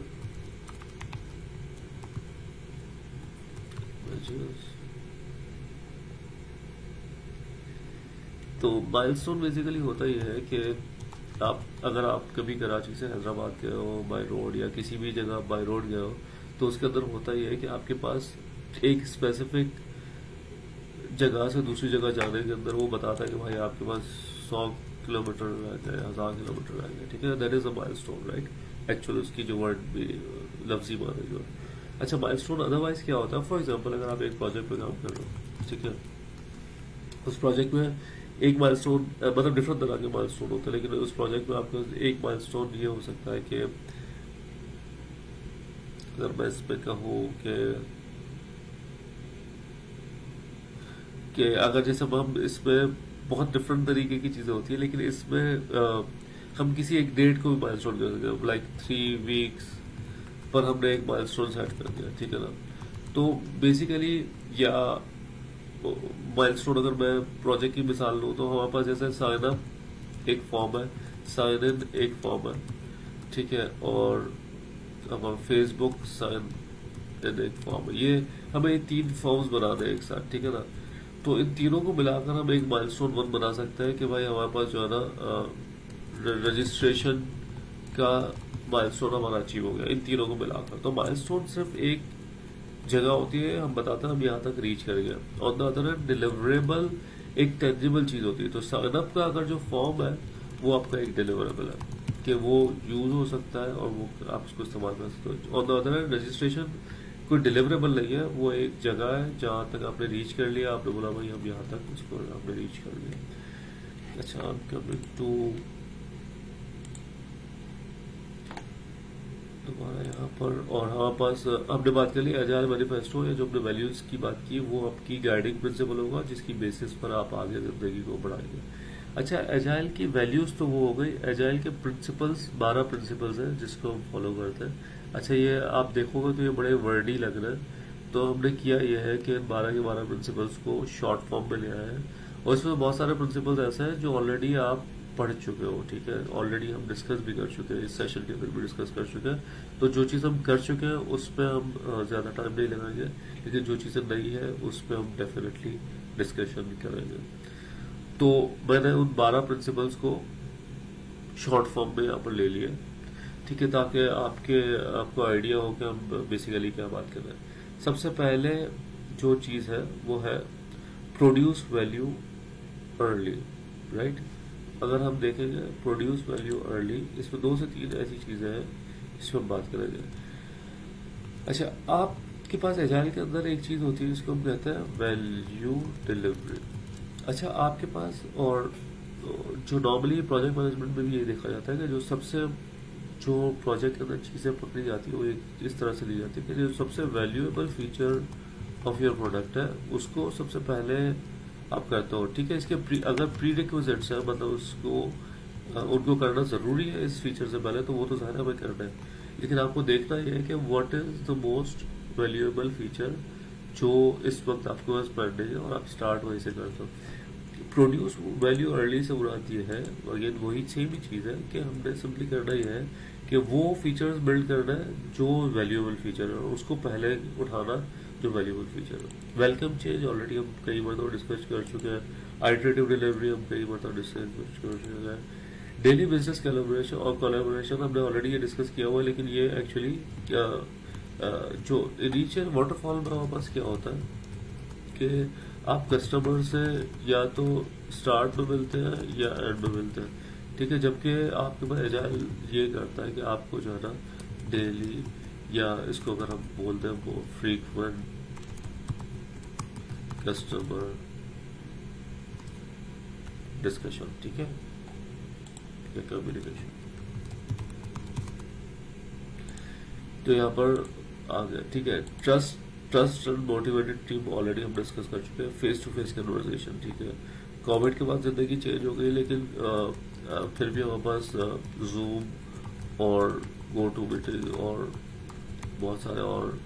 तो माइलस्टोन बेसिकली होता ही है कि अगर आप कभी कराची से हैदराबाद गए हो बाय रोड, या किसी भी जगह बाय रोड गए हो, तो उसके अंदर होता ही है कि आपके पास एक स्पेसिफिक जगह से दूसरी जगह जाने के अंदर वो बताता है कि भाई आपके पास 100 किलोमीटर रह गए, 1000 किलोमीटर रह गए, ठीक है। That is a milestone, right. Actually उसकी जो वर्ड भी लफ्जी माने जो है। अच्छा, माइलस्टोन अदरवाइज क्या होता है? फॉर एग्जांपल, अगर आप एक प्रोजेक्ट पे काम कर रहे हो, ठीक है, उस प्रोजेक्ट में एक माइलस्टोन, मतलब डिफरेंट तरह के माइलस्टोन होते हैं, लेकिन उस प्रोजेक्ट में आपका एक माइलस्टोन ये हो सकता है कि अगर मैं इसमें कहूँ कि अगर जैसे हम इसमें बहुत डिफरेंट तरीके की चीज़ें होती है, लेकिन इसमें हम किसी एक डेट को भी माइलस्टोन कर सकते हैं, लाइक 3 वीक्स पर हमने एक माइलस्टोन सेट कर दिया, ठीक है ना। तो बेसिकली या माइलस्टोन अगर मैं प्रोजेक्ट की मिसाल लूँ तो हमारे पास जैसे साइन अप एक फॉर्म है, साइन इन एक फॉर्म है, ठीक है, और हमारा फेसबुक साइन इन एक फॉर्म है। ये हमें 3 फॉर्म्स बनाने हैं एक साथ, ठीक है ना। तो इन तीनों को मिलाकर हम एक माइलस्टोन 1 बना सकते हैं कि भाई हमारे पास जो है ना रजिस्ट्रेशन का माइलस्टोन हमारा अचीव हो गया इन तीनों को मिलाकर। तो माइलस्टोन सिर्फ एक जगह होती है, हम बताते हैं हम यहाँ तक रीच कर गए। On the other hand deliverable एक टेंजिबल चीज होती है। तो साइनअप का अगर जो फॉर्म है वो आपका एक डिलीवरेबल है कि वो यूज हो सकता है और वो आप उसको इस्तेमाल कर सकते हो। On the other hand registration कोई डिलीवरेबल नहीं है, वो एक जगह है जहाँ तक आपने रीच कर लिया, आपने बोला भाई हम यहाँ तक इसको आपने रीच कर लिया। अच्छा, I'm coming to दोबारा यहाँ पर, और हमारे पास हमने बात कर ली एजाइल मैनिफेस्टो, या जो हमने वैल्यूज की बात की वो आपकी गाइडिंग प्रिंसिपल होगा जिसकी बेसिस पर आप आगे जिंदगी को बढ़ाएंगे। अच्छा, एजाइल की वैल्यूज तो वो हो गई, एजाइल के प्रिंसिपल्स 12 प्रिंसिपल्स हैं जिसको हम फॉलो करते हैं। अच्छा, ये आप देखोगे तो ये बड़े वर्डी लग रहे हैं, तो हमने किया ये है कि 12 के 12 प्रिंसिपल्स को शॉर्ट फॉर्म में ले आए हैं, और इसमें बहुत सारे प्रिंसिपल्स ऐसे हैं जो ऑलरेडी आप पढ़ चुके हो, ठीक है, ऑलरेडी हम डिस्कस भी कर चुके हैं, इस सेशन के अंदर भी डिस्कस कर चुके हैं। तो जो चीज़ हम कर चुके हैं उस पर हम ज़्यादा टाइम नहीं लगाएंगे, लेकिन जो चीज़ें नहीं है उस पर हम डेफिनेटली डिस्कशन करेंगे। तो मैंने उन 12 प्रिंसिपल्स को शॉर्ट फॉर्म में यहाँ पर ले लिया, ठीक है, ताकि आपको आइडिया हो कि हम बेसिकली क्या बात कर रहे हैं। सबसे पहले जो चीज़ है वो है प्रोड्यूस वैल्यू अर्ली, राइट। अगर हम देखेंगे प्रोड्यूस वैल्यू अर्ली, इसमें 2 से 3 ऐसी चीज़ें हैं जिसमें हम बात करेंगे। अच्छा, आपके पास एजाइल के अंदर एक चीज़ होती है जिसको हम कहते हैं वैल्यू डिलीवरी। अच्छा, आपके पास, और जो नॉर्मली प्रोजेक्ट मैनेजमेंट में भी ये देखा जाता है कि जो प्रोजेक्ट के अंदर चीज़ें पकड़ी जाती है वो एक इस तरह से ली जाती है कि जो सबसे valuable feature of your product है उसको सबसे पहले आप करते हो, ठीक है। इसके अगर प्री रिक्विजिट्स है, मतलब उनको करना ज़रूरी है इस फीचर से पहले, तो वो तो ज़ाहिर हमें करना है, लेकिन आपको देखना ये है कि what is the most valuable feature जो इस वक्त आपके पास पेंडिंग है और आप स्टार्ट वहीं से करते हो। प्रोड्यूस वैल्यू अर्ली से बुलाती है, अगेन वही सेम ही चीज़ है कि हमने सिंपली करना ही है कि वो फीचर्स बिल्ड करना है जो वैल्यूएबल फीचर है और उसको पहले उठाना जो वैल्यूएबल फीचर है। वेलकम चेंज ऑलरेडी हम कई बार डिस्कस कर चुके हैं, आइटरेटिव डिलीवरी हम कई बार डिस्कस कर चुके हैं, डेली बिजनेस कोलैबोरेशन और कोलैबोरेशन हमने ऑलरेडी ये डिस्कस किया हुआ है। लेकिन ये एक्चुअली जो इनिशियल वाटरफॉल में हमारे पास क्या होता है कि आप कस्टमर से या तो स्टार्ट में मिलते हैं या एंड में मिलते हैं, ठीक है। जबकि आपके पास एजाइल ये करता है कि आपको जो है ना डेली, या इसको अगर हम बोलते हैं वो फ्रीक्वेंट कस्टमर डिस्कशन, ठीक है, या कम्युनिकेशन। तो यहाँ पर आ गया, ठीक है। Trust and motivated team already हम डिस्कस कर चुके हैं। फेस टू फेस कन्वर्सेशन, ठीक है। कोविड के बाद जिंदगी चेंज हो गई, लेकिन फिर भी हमारे पास जूम और गो टू मीटिंग और बहुत सारे और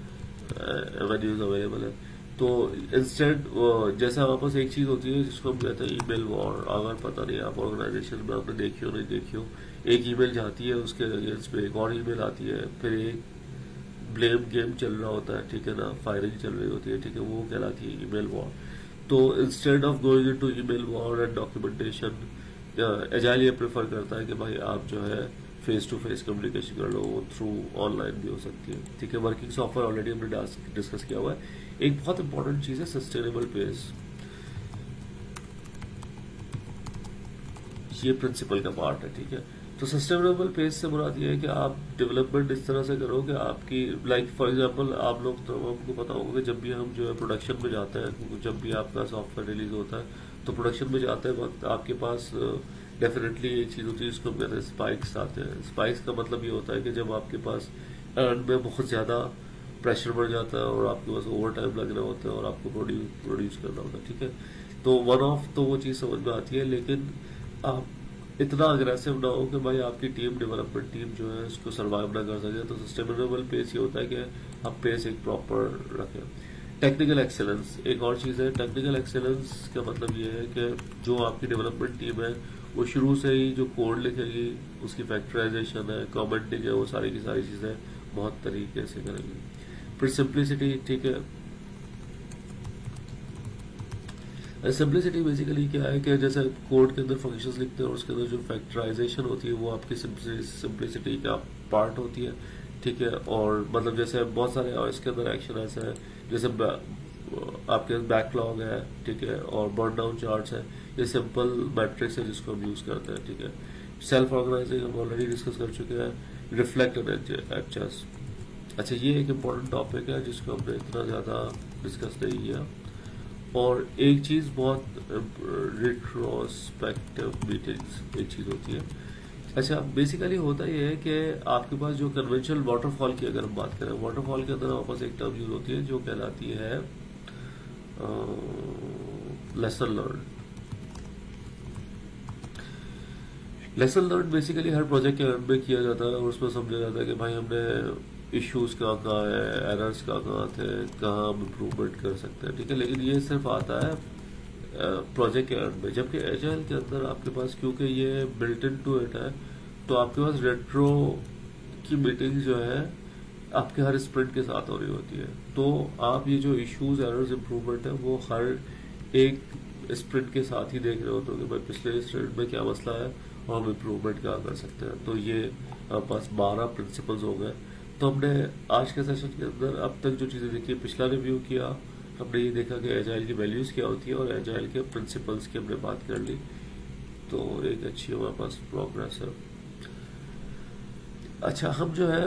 एवेन्यूज अवेलेबल है। तो इंस्टेंट जैसे हमारे पास एक चीज होती है जिसको हम कहते हैं ईमेल वॉर। अगर पता नहीं आप ऑर्गेनाइजेशन में आपने देखी हो नहीं देखी हो, एक ईमेल जाती है, उसके अगेंस्ट में एक और ईमेल आती है, फिर एक ब्लेम गेम चल रहा होता है, ठीक है ना, फायरिंग चल रही होती है, ठीक है, वो कहलाती है ईमेल वॉर। तो instead of going into email war and documentation, agile ये प्रेफर करता है कि भाई आप जो है फेस टू फेस कम्युनिकेशन कर लो, वो थ्रू ऑनलाइन भी हो सकती है, ठीक है। वर्किंग सॉफ्टवेयर ऑलरेडी हमने डिस्कस किया हुआ है। एक बहुत इंपॉर्टेंट चीज है सस्टेनेबल पेस, ये प्रिंसिपल का पार्ट है, ठीक है। तो सस्टेनेबल पेस से मुराद ये है कि आप डेवलपमेंट इस तरह से करो कि आपकी, लाइक फॉर एग्जांपल आप लोग तो आपको पता होगा कि जब भी हम जो है प्रोडक्शन में जाते हैं, जब भी आपका सॉफ्टवेयर रिलीज होता है तो प्रोडक्शन में जाते वक्त आपके पास डेफिनेटली एक चीज होती है जिसको हम कहते हैं स्पाइक्स आते हैं। स्पाइक्स का मतलब ये होता है कि जब आपके पास अर्न में बहुत ज्यादा प्रेशर बढ़ जाता है और आपके पास ओवर टाइम लगना होता है और आपको प्रोड्यूस करना होता है, ठीक है। तो वन ऑफ तो वो चीज समझ में आती है, लेकिन आप इतना अग्रेसिव ना हो कि भाई आपकी टीम, डेवलपमेंट टीम जो है उसको सर्वाइव ना कर सके। तो सस्टेनेबल पेस ये होता है कि आप पेस एक प्रॉपर रखें। टेक्निकल एक्सेलेंस एक और चीज है। टेक्निकल एक्सेलेंस का मतलब ये है कि जो आपकी डेवलपमेंट टीम है वो शुरू से ही जो कोड लिखेगी, उसकी फैक्टराइजेशन है, कमेंटिंग है, वो सारी की सारी चीजें बहुत तरीके से करेंगी। फिर सिंप्लिसिटी, ठीक है। सिंप्लिसिटी बेसिकली क्या है कि जैसे कोड के अंदर फंक्शंस लिखते हैं और उसके अंदर जो फैक्टराइजेशन होती है वो आपकी सिंप्लिसिटी का पार्ट होती है, ठीक है। और मतलब जैसे बहुत सारे इसके अंदर एक्शन ऐसे है, जैसे आपके बैकलॉग है, ठीक है, और बर्न डाउन चार्ट्स है, ये सिंपल मैट्रिक्स है जिसको हम यूज करते हैं, ठीक है। सेल्फ ऑर्गेनाइजिंग हम ऑलरेडी डिस्कस कर चुके हैं। रिफ्लेक्ट एंड एडजस्ट, अच्छा ये एक इम्पोर्टेंट टॉपिक है जिसको हमने इतना ज्यादा डिस्कस नहीं किया। और एक चीज बहुत रिट्रोस्पेक्टिव मीटिंग्स एक चीज होती है। अच्छा बेसिकली होता ये है कि आपके पास जो कन्वेंशनल वाटरफॉल की अगर हम बात करें, वाटरफॉल के अंदर हमारे पास एक टर्म यूज होती है जो कहलाती है lesson learn. Lesson learn basically हर प्रोजेक्ट के एंड में किया जाता है और उसमें समझा जाता है कि भाई हमने इश्यूज कहाँ है, एरर्स कहाँ थे, कहाँ हम इम्प्रूवमेंट कर सकते हैं, ठीक है। लेकिन ये सिर्फ आता है प्रोजेक्ट के एंड में, जबकि एजाइल के अंदर आपके पास क्योंकि ये बिल्ट इन टू इट है, तो आपके पास रेट्रो की मीटिंग जो है आपके हर स्प्रिंट के साथ हो रही होती है। तो आप ये जो इश्यूज, एरर्स, इम्प्रूवमेंट है वो हर एक स्प्रिंट के साथ ही देख रहे होते हो कि भाई पिछले स्प्रिंट में क्या मसला है और हम इम्प्रूवमेंट क्या कर सकते हैं। तो ये बस 12 प्रिंसिपल्स हो गए। तो हमने आज के सेशन के अंदर अब तक जो चीजें देखी, पिछला रिव्यू किया, हमने ये देखा कि एजाइल की वैल्यूज क्या होती है और एजाइल के प्रिंसिपल्स की हमने बात कर ली। तो एक अच्छी हमारे पास प्रोग्रेस है। अच्छा हम जो है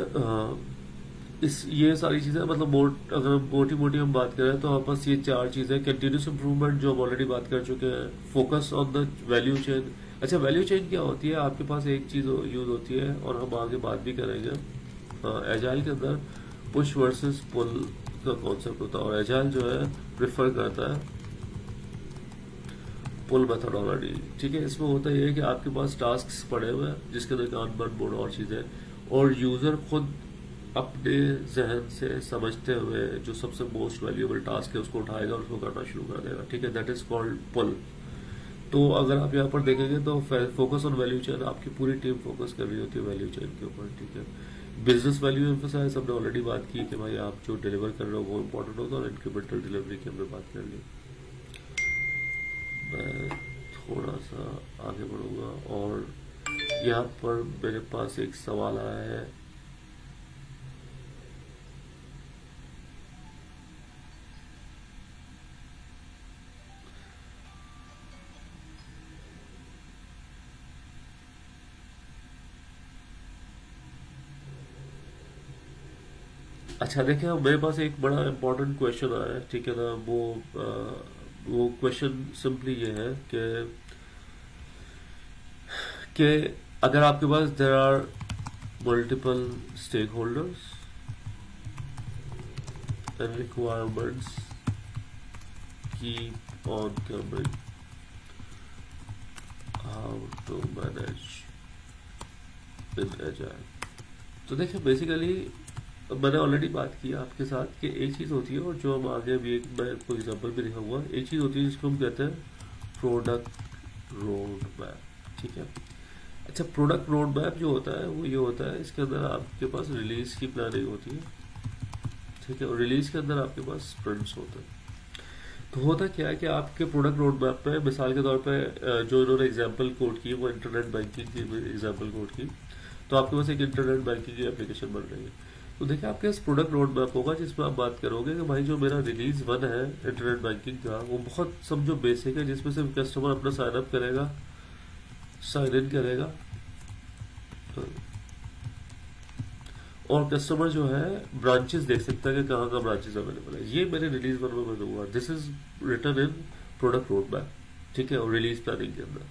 ये सारी चीजें मतलब अगर मोटी मोटी हम बात करें तो हमारे पास ये 4 चीजें, कंटिन्यूस इंप्रूवमेंट जो हम ऑलरेडी बात कर चुके हैं, focus on the value chain. अच्छा वैल्यू चेन क्या होती है, आपके पास एक चीज यूज होती है और हम आगे बात भी करेंगे। एजाइल के अंदर पुश वर्सेस पुल का कॉन्सेप्ट होता है और एजाइल जो है प्रेफर करता है पुल मेथोडोलॉजी, ठीक है। इसमें होता यह है कि आपके पास टास्क पड़े हुए हैं जिसके अंदर कान बन बोर्ड और चीजें, और यूजर खुद अपने जहन से समझते हुए जो सबसे मोस्ट वैल्यूएबल टास्क है उसको उठाएगा और उसको करना शुरू कर देगा, ठीक है, दैट इज कॉल्ड पुल। तो अगर आप यहाँ पर देखेंगे तो फोकस ऑन वैल्यू चेन, आपकी पूरी टीम फोकस कर रही होती है वैल्यू चेन के ऊपर, ठीक है। बिजनेस वैल्यू एम्फसाइज हमने ऑलरेडी बात की कि भाई आप जो डिलीवर कर रहे हो वो इम्पोर्टेंट होता है, और इंक्रीमेंटल डिलीवरी की हमने बात कर ली। मैं थोड़ा सा आगे बढ़ूंगा और यहाँ पर मेरे पास एक सवाल आया है। अच्छा देखिए, मेरे पास एक बड़ा इंपॉर्टेंट क्वेश्चन आया है, ठीक है ना। वो क्वेश्चन सिंपली ये है कि अगर आपके पास there are multiple stakeholders and requirements keep on coming, how to manage in agile. तो देखिए बेसिकली मैंने ऑलरेडी बात की आपके साथ कि एक चीज होती है, और जो हम आगे भी एक मैं कोई एग्जांपल भी लिखा हुआ, एक चीज होती है जिसको हम कहते हैं प्रोडक्ट रोड मैप, ठीक है। अच्छा, प्रोडक्ट रोड मैप जो होता है वो ये होता है, इसके अंदर आपके पास रिलीज की प्लानिंग होती है, ठीक है, और रिलीज के अंदर आपके पास स्प्रिंट्स होते हैं। तो होता क्या है कि आपके प्रोडक्ट रोड मैप पे मिसाल के तौर पे जो इन्होंने एग्जांपल कोड की वो इंटरनेट बैंकिंग की एग्जांपल कोड की, तो आपके पास एक इंटरनेट बैंकिंग की एप्लीकेशन बन रही है। तो देखिए आपके पास प्रोडक्ट रोड मैप होगा जिसमें आप बात करोगे कि भाई जो मेरा रिलीज 1 है इंटरनेट बैंकिंग का, वो बहुत समझो बेसिक है, जिसमें सिर्फ कस्टमर अपना साइन अप करेगा, साइन इन करेगा, और कस्टमर जो है ब्रांचेस देख सकता है कि कहाँ कहाँ ब्रांचेस अवेलेबल है। ये मेरे रिलीज 1 में मैं दूंगा, this is written in product roadmap, ठीक है, और रिलीज प्लानिंग के अंदर।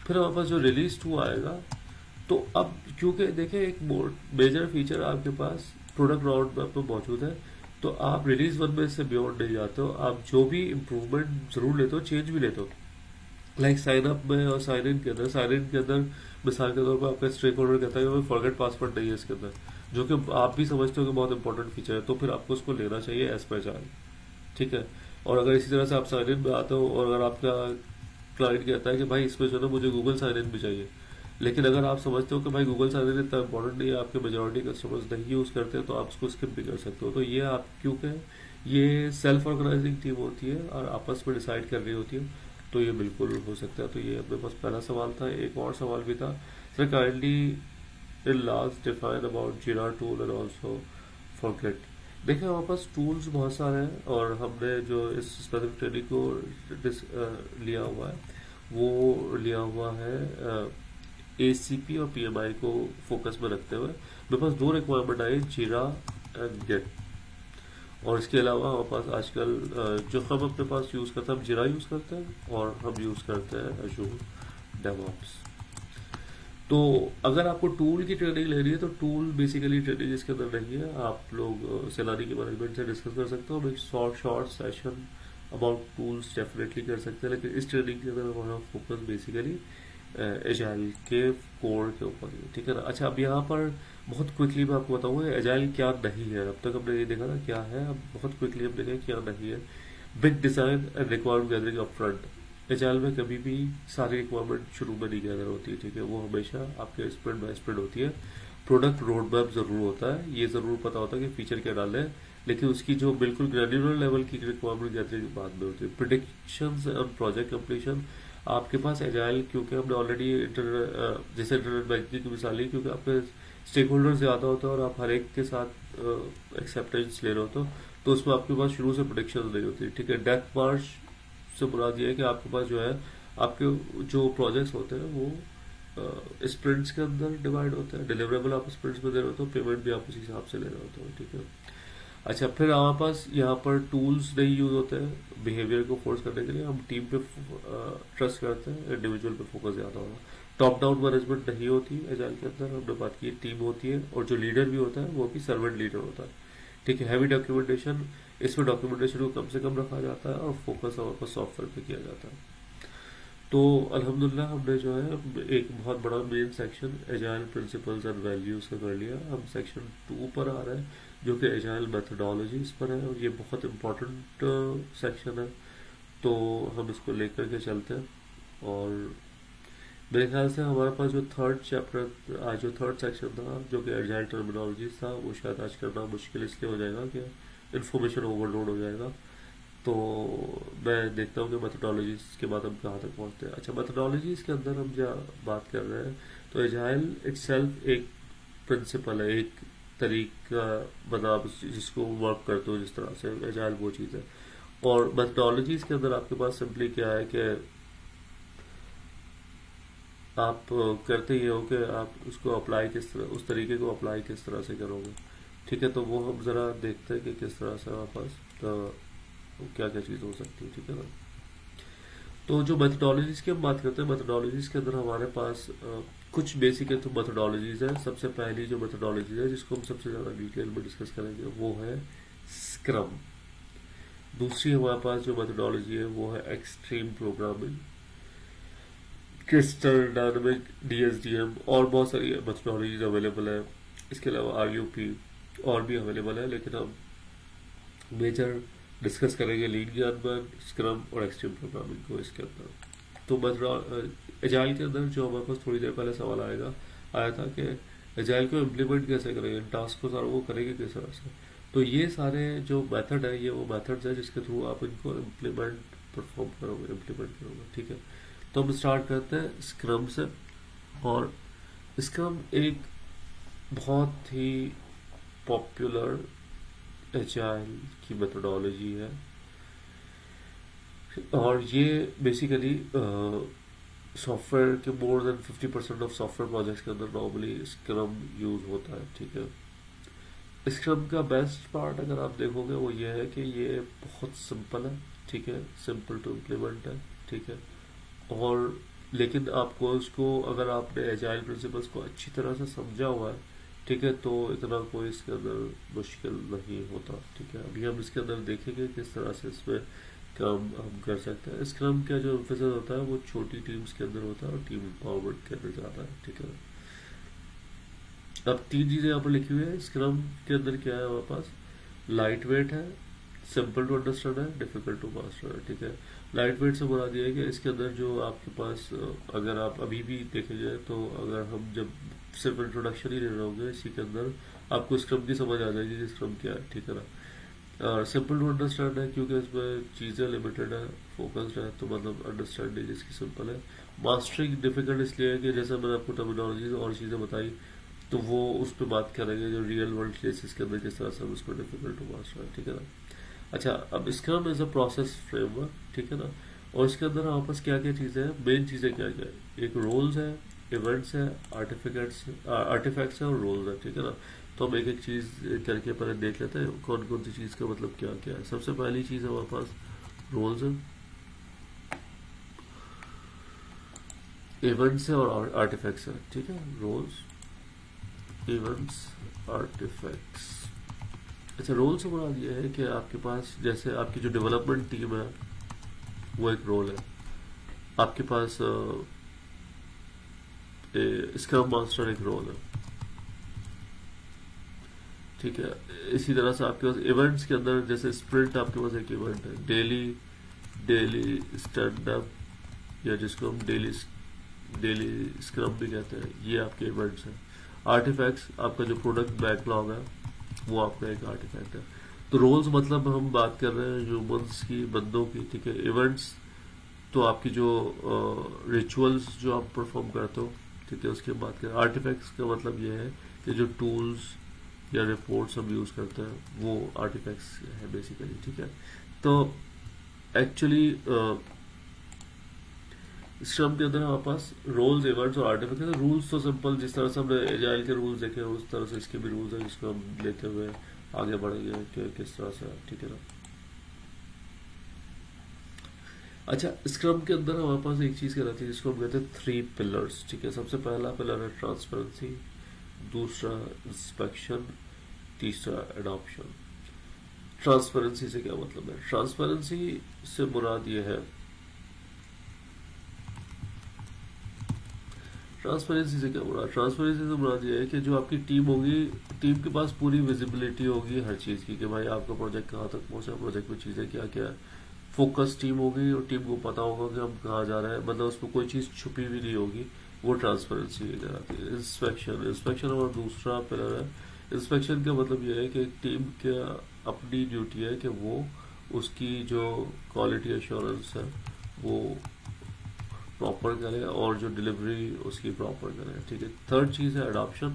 फिर हमारे पास जो रिलीज 2 आएगा, तो अब क्योंकि देखिए एक मेजर फीचर आपके पास प्रोडक्ट रोड मैप में मौजूद है, तो आप रिलीज 1 में इससे बियॉन्ड नहीं जाते हो, आप जो भी इम्प्रूवमेंट जरूर लेते हो, चेंज भी लेते हो। लाइक साइन अप में और साइन इन के अंदर, साइन इन के अंदर मिसाल के तौर पर आपका स्टेक होल्डर कहता है कि फॉरगेट पासवर्ड नहीं है इसके अंदर, जो कि आप भी समझते हो कि बहुत इंपॉर्टेंट फीचर है, तो फिर आपको उसको लेना चाहिए एज पर चार्ज, ठीक है। और अगर इसी तरह से आप साइन इन में आते हो और अगर आपका क्लाइंट कहता है कि भाई इसमें जो है मुझे गूगल साइन इन भी चाहिए, लेकिन अगर आप समझते हो कि भाई गूगल साइन इन इतना इंपॉर्टेंट नहीं है, आपके मेजोरिटी कस्टमर्स नहीं यूज करते हैं, तो आप उसको स्किप भी कर सकते हो। तो ये आप क्योंकि ये सेल्फ ऑर्गेनाइजिंग टीम होती है और आपस में डिसाइड कर रही होती है, तो ये बिल्कुल हो सकता है। तो ये अपने पास पहला सवाल था। एक और सवाल भी था, sir kindly in last define about जीरा टूल एंड ऑल्सो फॉरगेट। देखिए हमारे पास टूल्स बहुत सारे हैं, और हमने जो इस स्पेसिफिक ट्रेनिंग को लिया हुआ है वो लिया हुआ है एसीपी और पीएमआई को फोकस में रखते हुए। मेरे पास 2 रिक्वायरमेंट आई, जीरा एंड गेट, और इसके अलावा हमारे पास आजकल जो हम अपने पास यूज करते हैं, हम जीरा यूज करते हैं और हम यूज करते हैं अजूर डेवऑप्स। तो अगर आपको टूल की ट्रेनिंग लेनी है तो टूल बेसिकली ट्रेनिंग इसके अंदर नहीं है, आप लोग सैलानी के मैनेजमेंट से डिस्कस कर सकते हो, हम एक short session about tools definitely कर सकते हैं, लेकिन इस ट्रेनिंग के अंदर हमारा फोकस बेसिकली एजाइल के कोर के ऊपर है, ठीक है ना। अच्छा, अब यहाँ पर बहुत क्विकली मैं आपको बताऊंगा एजाइल क्या नहीं है। अब तक हमने ये देखा ना क्या है, अब बहुत क्विकली हम देखें क्या नहीं है। Big design and requirement gathering up front. Agile में कभी भी सारी रिक्वायरमेंट शुरू में नहीं गैदर होती है, ठीक है, वो हमेशा आपके स्प्रिंट बाय स्प्रिंट होती है। प्रोडक्ट रोड मैप जरूर होता है, ये जरूर पता होता है कि फीचर क्या डाले, लेकिन उसकी जो बिल्कुल ग्रेन्युलर लेवल की रिक्वायरमेंट गैदरिंग बाद में होती है। प्रिडिक्शंस ऑन प्रोजेक्ट कंप्लीशन आपके पास एजाइल, क्योंकि हमने ऑलरेडी जैसे इंटरनेट बैंकिंग की मिसाल ली, क्योंकि आपके स्टेक होल्डर ज्यादा होते हैं और आप हर एक के साथ एक्सेप्टेंस ले रहे हो, तो उसमें आपके पास शुरू से प्रोडिक्शन नहीं होती, ठीक है। डेथ मार्च से मुराद ये है कि आपके पास जो है आपके जो प्रोजेक्ट्स होते हैं वो स्प्रिंट्स के अंदर डिवाइड होते हैं, डिलीवरेबल आप स्प्रिंट्स में दे रहे होते हो, पेमेंट भी आप उसी हिसाब से ले रहे होते हो, ठीक है। अच्छा, फिर हमारे पास यहाँ पर टूल्स नहीं यूज होते हैं बिहेवियर को फोर्स करने के लिए, हम टीम पे ट्रस्ट करते हैं, इंडिविजुअल पे फोकस ज्यादा होगा। टॉप डाउन मैनेजमेंट नहीं होती एजाइल के अंदर, हमने बात की टीम होती है, और जो लीडर भी होता है वो भी सर्वेंट लीडर होता है, ठीक है। हैवी डॉक्यूमेंटेशन, इसमें डॉक्यूमेंटेशन को कम से कम रखा जाता है और फोकस हमारे पास सॉफ्टवेयर पे किया जाता है। तो अल्हम्दुलिल्लाह हमने जो है एक बहुत बड़ा main section agile principles and values का कर लिया। हम सेक्शन 2 पर आ रहे हैं जो कि एजाइल मेथोडोलॉजीज पर है, और ये बहुत इम्पोर्टेंट सेक्शन है। तो हम इसको लेकर के चलते हैं। और मेरे ख्याल से हमारे पास जो थर्ड चैप्टर आज जो थर्ड सेक्शन था जो कि एजाइल टर्मिनोलॉजीज था, वो शायद आज करना मुश्किल इसलिए हो जाएगा कि इन्फॉर्मेशन ओवरलोड हो जाएगा। तो मैं देखता हूँ कि मैथोडोलॉजीज के बाद हम कहाँ तक पहुँचते हैं। अच्छा, मैथोडोलॉजीज के अंदर हम जो बात कर रहे हैं, तो एजाइल इटसेल्फ एक प्रिंसिपल है, एक तरीका, मतलब आप जिसको वर्क करते हो जिस तरह से, एजाइल वो चीज़ है। और मैथोडोलॉजीज के अंदर आपके पास सिंपली क्या है कि आप करते ये हो कि आप उसको अप्लाई किस तरह, उस तरीके को अप्लाई किस तरह से करोगे। ठीक है, तो वो हम ज़रा देखते हैं कि किस तरह से हमारे पास क्या क्या चीज़ हो सकती है। ठीक है ना। तो जो मैथोडोलॉजीज की हम बात करते हैं, मैथोडोलॉजीज के अंदर हमारे पास कुछ बेसिक है तो मैथोडोलॉजीज है। सबसे पहली जो मैथोडोलॉजी है जिसको हम सबसे ज़्यादा डिटेल में डिस्कस करेंगे वो है स्क्रम। दूसरी हमारे पास जो मैथोडोलॉजी है वो है extreme programming, crystal, dynamic, DSDM, और बहुत सारी मैथोडोलॉजीज अवेलेबल है। इसके अलावा आरयूपी और भी अवेलेबल है, लेकिन हम मेजर डिस्कस करेंगे लीन जर्मन, स्क्रम और एक्सट्रीम प्रोग्रामिंग को इसके अंदर। तो एजाइल के अंदर जो हमारे पास थोड़ी देर पहले सवाल आया था कि एजाइल को इम्प्लीमेंट कैसे करेंगे, इन टास्क को सारा वो करेंगे किस तरह से। तो ये सारे जो मेथड है, ये वो मेथड्स है जिसके थ्रू आप इनको परफॉर्म करोगे, इम्प्लीमेंट करोगे। ठीक है, तो हम स्टार्ट करते हैं स्क्रम से। और स्क्रम एक बहुत ही पॉपुलर एजाइल की मेथोडोलॉजी है, और ये बेसिकली सॉफ्टवेयर के more than 50% of software projects के अंदर नॉर्मली स्क्रम यूज होता है। ठीक है, स्क्रम का बेस्ट पार्ट अगर आप देखोगे वो ये है कि ये बहुत सिंपल है। ठीक है, सिंपल टू इम्प्लीमेंट है। ठीक है, और लेकिन आपको उसको, अगर आपने एजाइल प्रिंसिपल्स को अच्छी तरह से समझा हुआ है, ठीक है, तो इतना कोई इसके अंदर मुश्किल नहीं होता। ठीक है, अभी हम इसके अंदर देखेंगे किस तरह से इसमें काम हम कर सकते हैं। स्क्रम का जो एम्फेसिस होता है वो छोटी टीम्स के अंदर होता है और टीम एम्पावरमेंट के अंदर जाता है। ठीक है, अब 3 चीज़ें यहाँ पर लिखी हुई है। स्क्रम के अंदर क्या है हमारे पास, लाइट वेट है, सिंपल टू अंडरस्टैंड है, डिफिकल्ट टू मास्टर है। ठीक है, लाइट वेट से बुरा दिया है कि इसके अंदर जो आपके पास, अगर आप अभी भी देखेंगे तो अगर हम जब सिर्फ इंट्रोडक्शन ही ले रहे होंगे इसी के अंदर आपको स्क्रम की समझ आ जाएगी कि स्क्रम क्या है। ठीक है ना। और सिंपल टू अंडरस्टैंड है क्योंकि इसमें चीज़ें लिमिटेड है, फोकस्ड है, तो मतलब अंडरस्टैंडिंग इसकी सिंपल है। मास्टरिंग डिफिकल्ट इसलिए है कि जैसे मैंने आपको टर्मिनोलॉजी और चीज़ें बताई, तो वो उस पर बात करेंगे जो रियल वर्ल्ड केसेस के अंदर किस तरह से हम उसको डिफिकल्ट टू मास्टर है। ठीक है ना। अच्छा, अब scrum as a process framework. ठीक है ना, और इसके अंदर हमारे पास क्या क्या चीज़ें हैं, मेन चीज़ें क्या क्या है, एक रोल्स है, इवेंट्स है, आर्टिफैक्ट्स है और रोल्स है। ठीक है ना, तो हम एक एक चीज़ करके पहले देख लेते हैं कौन कौन सी चीज़ का मतलब क्या क्या है। सबसे पहली चीज़ है हमारे पास रोल्स है, इवेंट्स है और आर्टिफैक्ट्स है। ठीक है, रोल्स, इवेंट्स, आर्टिफैक्ट्स। अच्छा, रोल से बड़ा ये है कि आपके पास जैसे आपकी जो डेवलपमेंट टीम है वो एक रोल है, आपके पास स्क्रम मास्टर एक रोल है। ठीक है, इसी तरह से आपके पास इवेंट्स के अंदर जैसे स्प्रिंट आपके पास एक इवेंट है, डेली स्टैंड अप, या जिसको हम डेली स्क्रम भी कहते हैं, ये आपके इवेंट्स हैं। आर्टिफैक्ट्स, आपका जो प्रोडक्ट बैकलॉग है वो आपका एक आर्टिफैक्ट है। तो रोल्स मतलब हम बात कर रहे हैं ह्यूमंस की, बंदों की। ठीक है, इवेंट्स तो आपकी जो रिचुअल्स जो आप परफॉर्म करते हो, ठीक है, उसकी बात करें। आर्टिफैक्ट्स का मतलब ये है कि जो टूल्स या रिपोर्ट्स हम यूज करते हैं वो आर्टिफैक्ट्स है बेसिकली। ठीक है, तो एक्चुअली स्क्रम के अंदर हमारे पास रोल्स, इवेंट्स और आर्टिफैक्ट्स हैं। रूल्स तो सिंपल, जिस तरह से हमने एजाइल के रूल्स देखे उस तरह से इसके भी रूल्स हैं जिसको हम लेते हुए आगे बढ़ेंगे कि किस तरह से। ठीक है ना। अच्छा, स्क्रम के अंदर हमारे पास एक चीज कहलाती है जिसको हम कहते हैं 3 पिलर्स। ठीक है, सबसे पहला पिलर है ट्रांसपेरेंसी, दूसरा इंस्पेक्शन, तीसरा एडॉप्शन। ट्रांसपेरेंसी से क्या मतलब है, ट्रांसपेरेंसी से मुराद ये है ट्रांसपेरेंसी से क्या बुरा? ट्रांसपेरेंसी से बुरा ये है कि जो आपकी टीम होगी, टीम के पास पूरी विजिबिलिटी होगी हर चीज़ की कि भाई आपका प्रोजेक्ट कहाँ तक पहुंचा, प्रोजेक्ट में चीज़ें क्या क्या है। फोकस टीम होगी और टीम को पता होगा कि हम कहाँ जा रहे हैं, मतलब उसमें कोई चीज़ छुपी भी नहीं होगी। वो ट्रांसपेरेंसी कहलाती है। इंस्पेक्शन, इंस्पेक्शन हमारा दूसरा पिलर है। इंस्पेक्शन का मतलब यह है कि टीम का अपनी ड्यूटी है कि वो उसकी जो क्वालिटी एश्योरेंस है वो प्रॉपर करें और जो डिलीवरी उसकी प्रॉपर करें, ठीक है। थर्ड चीज़ है अडॉप्शन।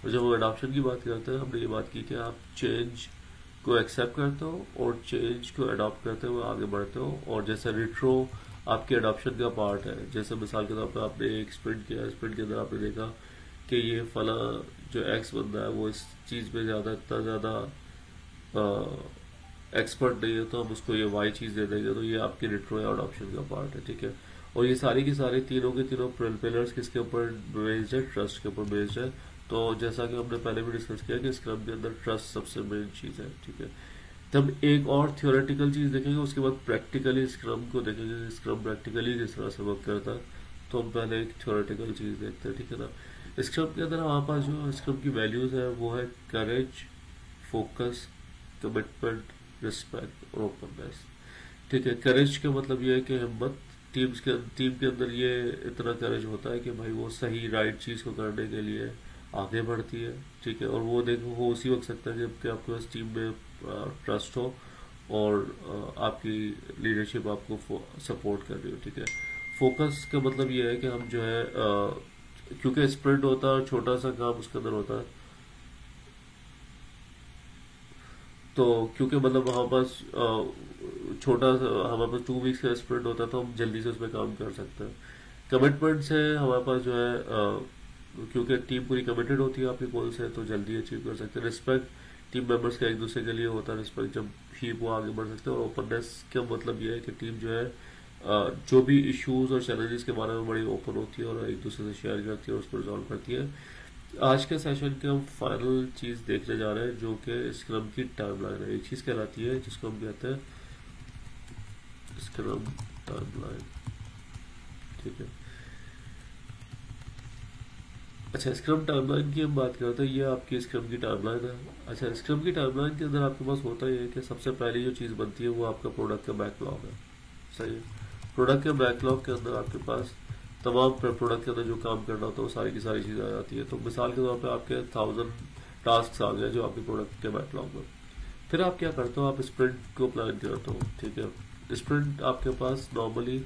और जब हम अडॉप्शन की बात करते हैं, हमने ये बात की कि आप चेंज को एक्सेप्ट करते हो और चेंज को अडॉप्ट करते हुए आगे बढ़ते हो। और जैसे रिट्रो आपके अडॉप्शन का पार्ट है। जैसे मिसाल के तौर पर आपने एक स्प्रिंट किया, स्प्रिंट के अंदर आपने देखा कि ये फला जो एक्स बंदा है वो इस चीज़ में इतना ज़्यादा एक्सपर्ट नहीं है, तो हम उसको ये वाई चीज़ दे देंगे, तो ये आपकी रिट्रो या अडॉप्शन का पार्ट है, ठीक है। और ये सारी की सारी तीनों के तीनों पिलर्स किसके ऊपर बेस्ड है? ट्रस्ट के ऊपर बेस्ड है। तो जैसा कि हमने पहले भी डिस्कस किया कि स्क्रम के अंदर ट्रस्ट सबसे मेन चीज़ है, ठीक है। तब एक और थियोरेटिकल चीज़ देखेंगे, उसके बाद प्रैक्टिकली स्क्रम को देखेंगे, स्क्रम प्रैक्टिकली किस तरह से वर्क करता है। तो हम पहले एक थियोरेटिकल चीज़ देखते हैं, ठीक है ना। स्क्रम के अंदर हमारे पास जो स्क्रम की वैल्यूज़ है वो है करेज, फोकस, कमिटमेंट, रिस्पेक्ट और ओपननेस, ठीक है। करेज का मतलब ये है कि हिम्मत। टीम के अंदर ये इतना करेज होता है कि भाई वो सही राइट चीज़ को करने के लिए आगे बढ़ती है, ठीक है। और वो देखो वो उसी वक्त सकता है जबकि आपके पास टीम में ट्रस्ट हो और आपकी लीडरशिप आपको सपोर्ट कर रही हो, ठीक है। फोकस का मतलब ये है कि हम जो है क्योंकि स्प्रिंट होता है, छोटा सा काम उसके अंदर होता है, तो क्योंकि मतलब हमारे पास छोटा हमारे पास 2 वीक्स का स्प्रिंट होता है, तो हम जल्दी से उसमें काम कर सकते हैं। कमिटमेंट से हमारे पास जो है क्योंकि टीम पूरी कमिटेड होती है आपके गोल से, तो जल्दी अचीव कर सकते हैं। रिस्पेक्ट टीम मेंबर्स का एक दूसरे के लिए होता है रिस्पेक्ट, जब ही वो आगे बढ़ सकते हैं। और ओपननेस का मतलब ये है कि टीम जो है जो भी इश्यूज और चैलेंजेस के बारे में बड़ी ओपन होती है और एक दूसरे से शेयर करती है और उसको रिजॉल्व करती है। आज के सेशन के हम फाइनल चीज देखने जा रहे हैं जो कि स्क्रम की टाइमलाइन है। एक चीज कहलाती है जिसको हम कहते हैं स्क्रम टाइमलाइन, ठीक है। अच्छा, स्क्रम टाइमलाइन की हम बात करते हैं, ये आपकी स्क्रम की टाइमलाइन है। अच्छा, स्क्रम की टाइमलाइन के अंदर आपके पास होता है कि सबसे पहली जो चीज़ बनती है वो आपका प्रोडक्ट का बैकलॉग है, सही है। प्रोडक्ट के बैकलॉग के अंदर आपके पास तमाम प्रोडक्ट के अंदर जो काम करना होता है वो सारी की सारी चीज़ें आ जाती है। तो मिसाल के तौर पे आपके 1000 टास्क आ गए जो आपके प्रोडक्ट के बैकलॉग में। फिर आप क्या करते हो? आप स्प्रिंट को प्लान करते हो, ठीक है। स्प्रिंट आपके पास नॉर्मली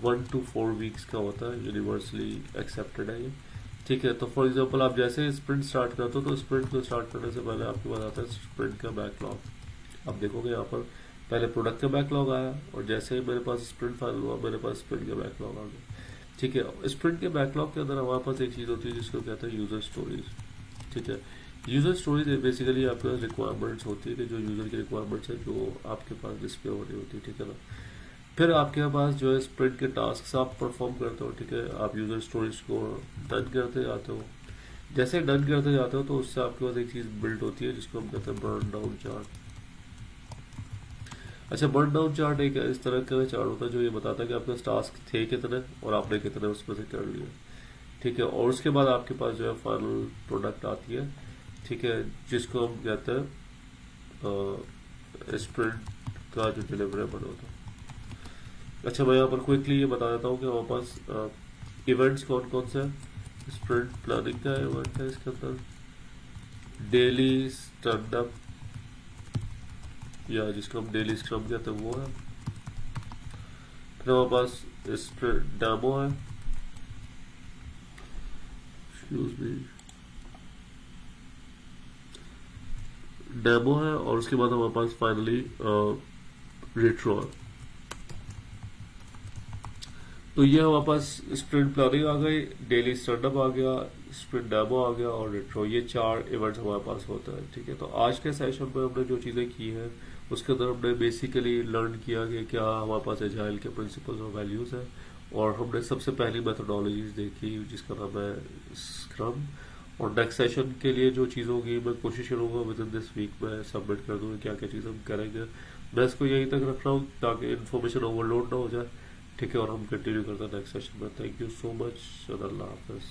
1 to 4 वीक्स का होता है, यूनिवर्सली एक्सेप्टेड है ये, ठीक है। तो फॉर एग्जांपल आप जैसे स्प्रिंट स्टार्ट करते हो तो स्प्रिंट को स्टार्ट करने से पहले आपके पास आता है स्प्रिंट का बैकलॉग। आप देखोगे यहाँ पर पहले प्रोडक्ट का बैकलॉग आया और जैसे ही मेरे पास स्प्रिंट फाइनल हुआ मेरे पास स्प्रिंट का बैकलॉग आ गया, ठीक है। स्प्रिंट के बैकलॉग के अंदर हमारे पास एक चीज़ होती है जिसको कहते हैं यूजर स्टोरीज, ठीक है। यूजर स्टोरीज बेसिकली आपके पास रिक्वायरमेंट्स होती है कि जो यूजर की रिक्वायरमेंट्स है जो आपके पास डिस्प्ले हो रही होती है, ठीक है ना। फिर आपके पास जो है स्प्रिंट के टास्क आप परफॉर्म करते हो, ठीक है। आप यूजर स्टोरीज को डन करते जाते हो। जैसे डन करते जाते हो तो उससे आपके पास एक चीज़ बिल्ड होती है जिसको हम कहते हैं बर्न डाउन चार्ट। अच्छा, बर्न डाउन चार्ट एक इस तरह का चार्ट होता है जो ये बताता है कि आपके पास टास्क थे कितने और आपने कितने उसमें से कर लिए, ठीक है। और उसके बाद आपके पास जो है फाइनल प्रोडक्ट आती है, ठीक है, जिसको हम कहते हैं स्प्रिंट का जो डिलीवरेबल होता है। अच्छा, मैं यहाँ पर क्विकली ये बता देता हूँ कि हमारे पास इवेंट्स कौन कौन से हैं। स्प्रिंट प्लानिंग का इवेंट है, इसके अंदर डेली स्टैंड अप या जिसको हम डेली स्क्रम कहते हैं वो है। फिर हमारे पास स्प्रिंट डेमो है, एक्सक्यूज मी, डेमो है। और उसके बाद हमारे पास फाइनली रिट्रो है। तो ये हमारे पास स्प्रिंट प्लानिंग आ गई, डेली स्टैंडअप आ गया, स्प्रिंट डेमो आ गया और रिट्रो, ये 4 इवेंट्स हमारे पास होता है, ठीक है। तो आज के सेशन में हमने जो चीज़ें की हैं उसके अंदर हमने बेसिकली लर्न किया कि क्या हमारे पास एजाइल के प्रिंसिपल्स और वैल्यूज़ हैं, और हमने सबसे पहली मेथोडोलॉजीज देखी जिसका नाम है स्क्रम। और नेक्स्ट सेशन के लिए जो चीज़ होगी मैं कोशिश करूँगा विद इन दिस वीक में सबमिट कर दूँगा क्या क्या चीज़ हम करेंगे। मैं इसको यहीं तक रख रहा हूँ ताकि इन्फॉर्मेशन ओवरलोड ना हो जाए, ठीक है, और हम कंटिन्यू करते हैं नेक्स्ट सेशन में। थैंक यू सो मच और अल्लाह हाफिज।